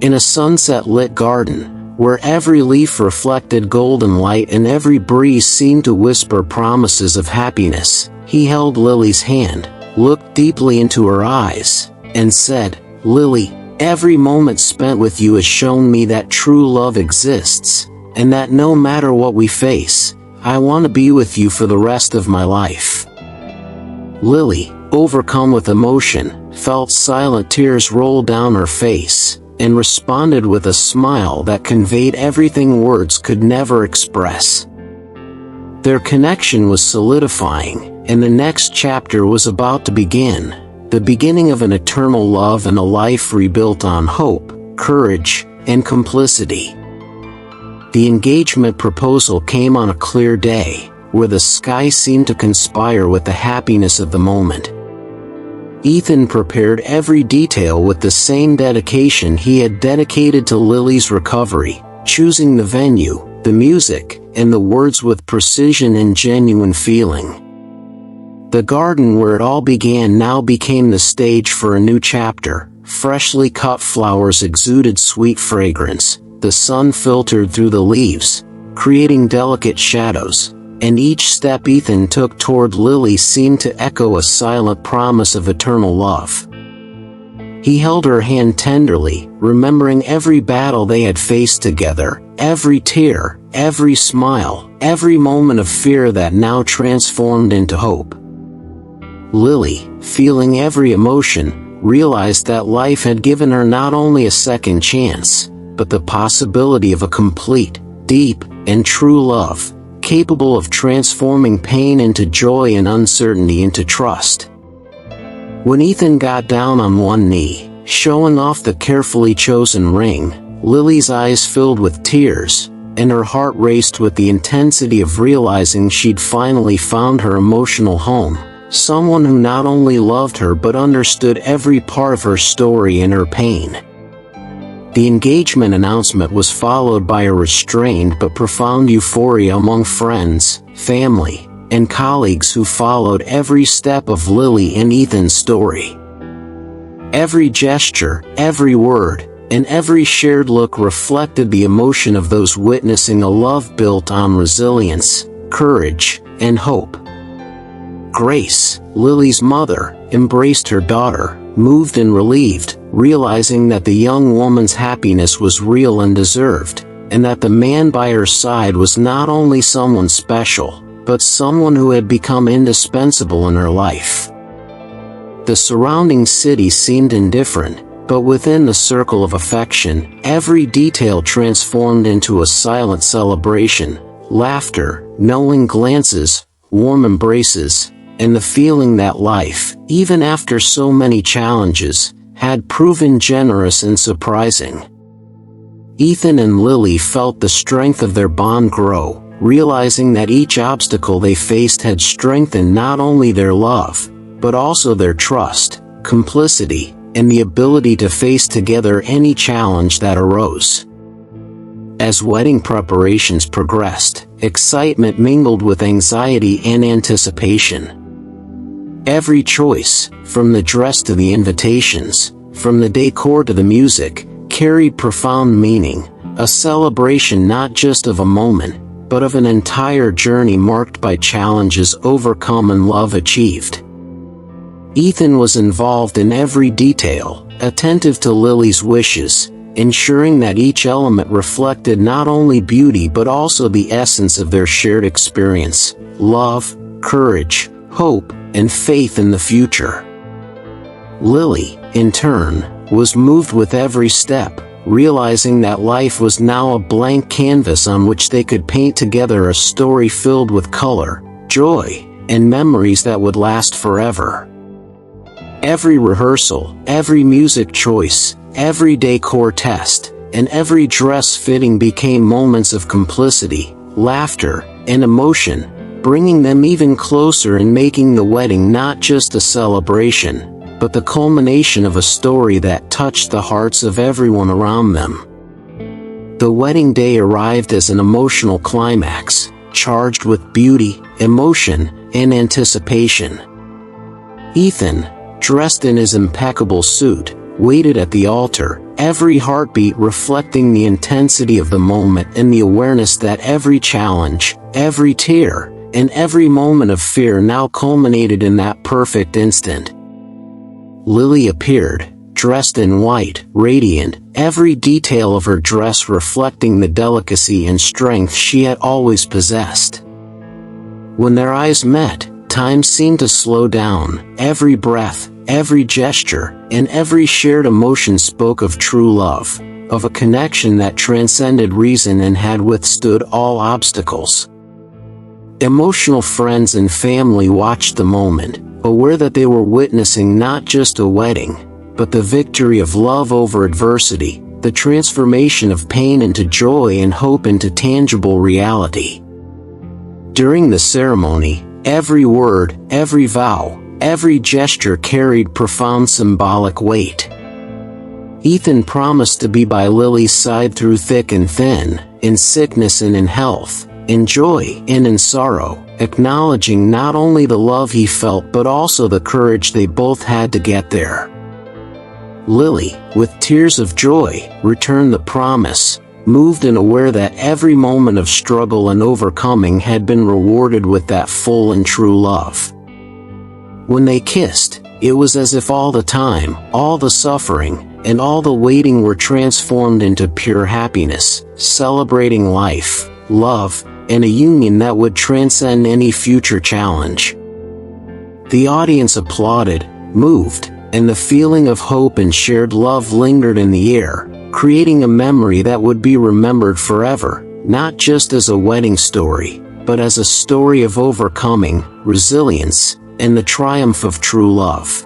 In a sunset-lit garden, where every leaf reflected golden light and every breeze seemed to whisper promises of happiness, he held Lily's hand, looked deeply into her eyes, and said, "Lily, every moment spent with you has shown me that true love exists, and that no matter what we face, I want to be with you for the rest of my life." Lily, overcome with emotion, felt silent tears roll down her face, and responded with a smile that conveyed everything words could never express. Their connection was solidifying, and the next chapter was about to begin, the beginning of an eternal love and a life rebuilt on hope, courage, and complicity. The engagement proposal came on a clear day, where the sky seemed to conspire with the happiness of the moment. Ethan prepared every detail with the same dedication he had dedicated to Lily's recovery, choosing the venue, the music, and the words with precision and genuine feeling. The garden where it all began now became the stage for a new chapter. Freshly cut flowers exuded sweet fragrance, the sun filtered through the leaves, creating delicate shadows, and each step Ethan took toward Lily seemed to echo a silent promise of eternal love. He held her hand tenderly, remembering every battle they had faced together, every tear, every smile, every moment of fear that now transformed into hope. Lily, feeling every emotion, realized that life had given her not only a second chance, but the possibility of a complete, deep, and true love, capable of transforming pain into joy and uncertainty into trust. When Ethan got down on one knee, showing off the carefully chosen ring, Lily's eyes filled with tears, and her heart raced with the intensity of realizing she'd finally found her emotional home, someone who not only loved her but understood every part of her story and her pain. The engagement announcement was followed by a restrained but profound euphoria among friends, family, and colleagues who followed every step of Lily and Ethan's story. Every gesture, every word, and every shared look reflected the emotion of those witnessing a love built on resilience, courage, and hope. Grace, Lily's mother, embraced her daughter, moved and relieved, realizing that the young woman's happiness was real and deserved, and that the man by her side was not only someone special, but someone who had become indispensable in her life. The surrounding city seemed indifferent, but within the circle of affection, every detail transformed into a silent celebration, laughter, knowing glances, warm embraces, and the feeling that life, even after so many challenges, had proven generous and surprising. Ethan and Lily felt the strength of their bond grow, realizing that each obstacle they faced had strengthened not only their love, but also their trust, complicity, and the ability to face together any challenge that arose. As wedding preparations progressed, excitement mingled with anxiety and anticipation. Every choice, from the dress to the invitations, from the decor to the music, carried profound meaning, a celebration not just of a moment, but of an entire journey marked by challenges overcome and love achieved. Ethan was involved in every detail, attentive to Lily's wishes, ensuring that each element reflected not only beauty but also the essence of their shared experience, love, courage, hope, and faith in the future. Lily, in turn, was moved with every step, realizing that life was now a blank canvas on which they could paint together a story filled with color, joy, and memories that would last forever. Every rehearsal, every music choice, every decor test, and every dress fitting became moments of complicity, laughter, and emotion, bringing them even closer and making the wedding not just a celebration, but the culmination of a story that touched the hearts of everyone around them. The wedding day arrived as an emotional climax, charged with beauty, emotion, and anticipation. Ethan, dressed in his impeccable suit, waited at the altar, every heartbeat reflecting the intensity of the moment and the awareness that every challenge, every tear, and every moment of fear now culminated in that perfect instant. Lily appeared, dressed in white, radiant, every detail of her dress reflecting the delicacy and strength she had always possessed. When their eyes met, time seemed to slow down. Every breath, every gesture, and every shared emotion spoke of true love, of a connection that transcended reason and had withstood all obstacles. Emotional friends and family watched the moment, aware that they were witnessing not just a wedding, but the victory of love over adversity, the transformation of pain into joy and hope into tangible reality. During the ceremony, every word, every vow, every gesture carried profound symbolic weight. Ethan promised to be by Lily's side through thick and thin, in sickness and in health, in joy and in sorrow, acknowledging not only the love he felt but also the courage they both had to get there. Lily, with tears of joy, returned the promise, moved and aware that every moment of struggle and overcoming had been rewarded with that full and true love. When they kissed, it was as if all the time, all the suffering, and all the waiting were transformed into pure happiness, celebrating life, love, and a union that would transcend any future challenge. The audience applauded, moved, and the feeling of hope and shared love lingered in the air, creating a memory that would be remembered forever, not just as a wedding story, but as a story of overcoming, resilience, and the triumph of true love.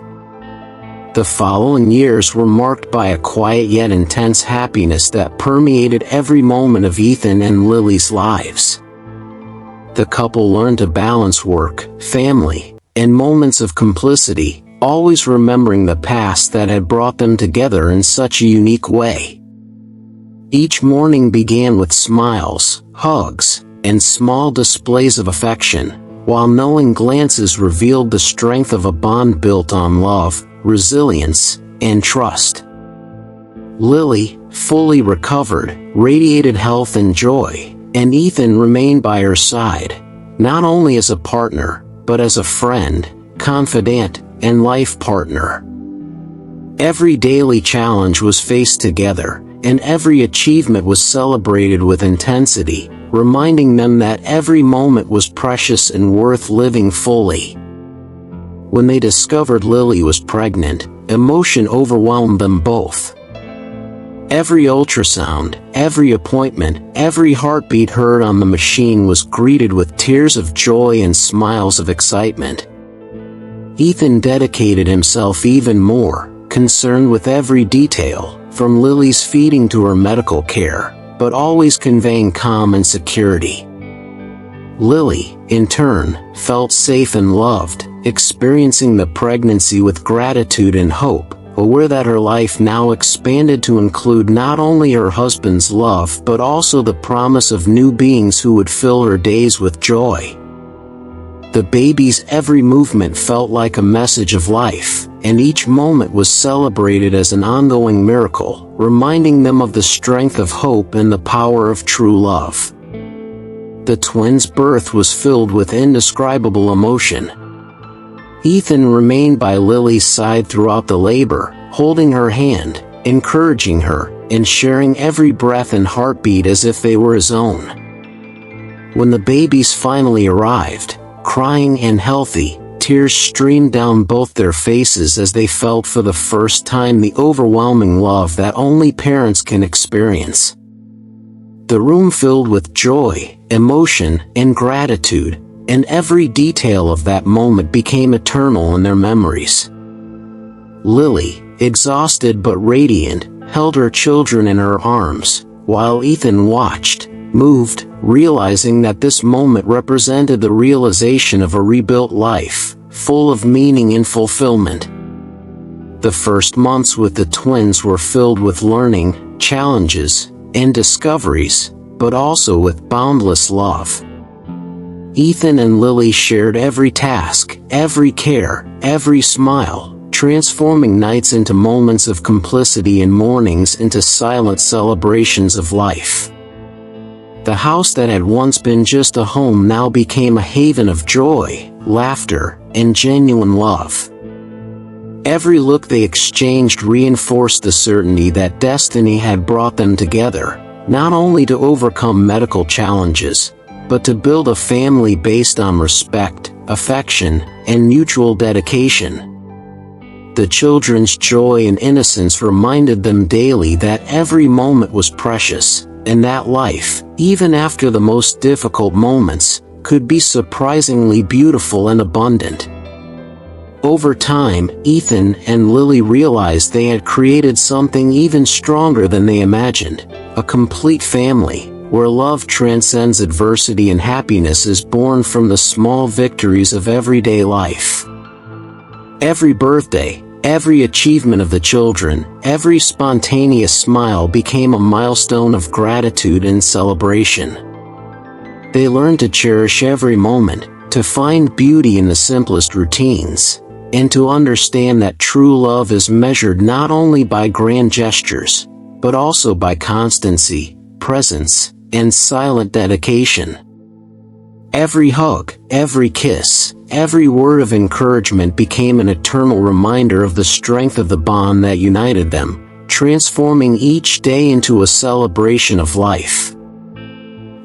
The following years were marked by a quiet yet intense happiness that permeated every moment of Ethan and Lily's lives. The couple learned to balance work, family, and moments of complicity, always remembering the past that had brought them together in such a unique way. Each morning began with smiles, hugs, and small displays of affection, while knowing glances revealed the strength of a bond built on love, resilience, and trust. Lily, fully recovered, radiated health and joy, and Ethan remained by her side, not only as a partner, but as a friend, confidant, and life partner. Every daily challenge was faced together, and every achievement was celebrated with intensity, reminding them that every moment was precious and worth living fully. When they discovered Lily was pregnant, emotion overwhelmed them both. Every ultrasound, every appointment, every heartbeat heard on the machine was greeted with tears of joy and smiles of excitement. Ethan dedicated himself even more, concerned with every detail, from Lily's feeding to her medical care, but always conveying calm and security. Lily, in turn, felt safe and loved, experiencing the pregnancy with gratitude and hope, aware that her life now expanded to include not only her husband's love but also the promise of new beings who would fill her days with joy. The baby's every movement felt like a message of life, and each moment was celebrated as an ongoing miracle, reminding them of the strength of hope and the power of true love. The twins' birth was filled with indescribable emotion. Ethan remained by Lily's side throughout the labor, holding her hand, encouraging her, and sharing every breath and heartbeat as if they were his own. When the babies finally arrived, crying and healthy, tears streamed down both their faces as they felt for the first time the overwhelming love that only parents can experience. The room filled with joy, emotion, and gratitude, and every detail of that moment became eternal in their memories. Lily, exhausted but radiant, held her children in her arms, while Ethan watched, moved, realizing that this moment represented the realization of a rebuilt life, full of meaning and fulfillment. The first months with the twins were filled with learning, challenges, and discoveries, but also with boundless love. Ethan and Lily shared every task, every care, every smile, transforming nights into moments of complicity and mornings into silent celebrations of life. The house that had once been just a home now became a haven of joy, laughter, and genuine love. Every look they exchanged reinforced the certainty that destiny had brought them together, not only to overcome medical challenges, but to build a family based on respect, affection, and mutual dedication. The children's joy and innocence reminded them daily that every moment was precious, and that life, even after the most difficult moments, could be surprisingly beautiful and abundant. Over time, Ethan and Lily realized they had created something even stronger than they imagined, a complete family, where love transcends adversity and happiness is born from the small victories of everyday life. Every birthday, every achievement of the children, every spontaneous smile became a milestone of gratitude and celebration. They learned to cherish every moment, to find beauty in the simplest routines, and to understand that true love is measured not only by grand gestures, but also by constancy, presence, and silent dedication. Every hug, every kiss, every word of encouragement became an eternal reminder of the strength of the bond that united them, transforming each day into a celebration of life.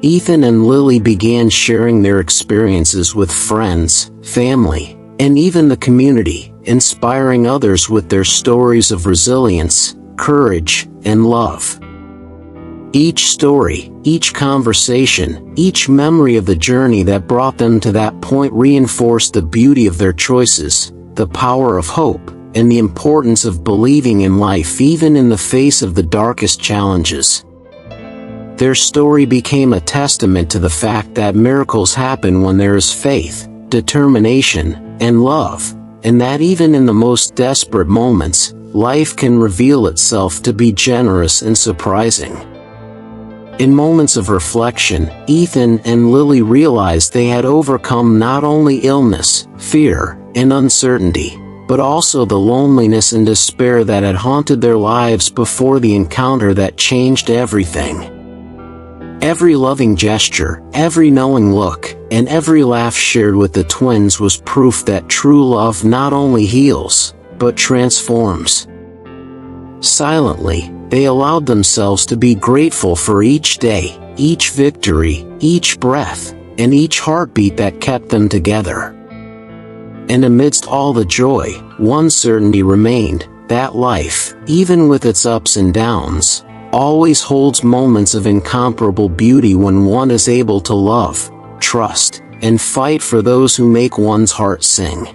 Ethan and Lily began sharing their experiences with friends, family, and even the community, inspiring others with their stories of resilience, courage, and love. Each story, each conversation, each memory of the journey that brought them to that point reinforced the beauty of their choices, the power of hope, and the importance of believing in life even in the face of the darkest challenges. Their story became a testament to the fact that miracles happen when there is faith, determination, and love, and that even in the most desperate moments, life can reveal itself to be generous and surprising. In moments of reflection, Ethan and Lily realized they had overcome not only illness, fear, and uncertainty, but also the loneliness and despair that had haunted their lives before the encounter that changed everything. Every loving gesture, every knowing look, and every laugh shared with the twins was proof that true love not only heals, but transforms. Silently, they allowed themselves to be grateful for each day, each victory, each breath, and each heartbeat that kept them together. And amidst all the joy, one certainty remained, that life, even with its ups and downs, always holds moments of incomparable beauty when one is able to love, trust, and fight for those who make one's heart sing.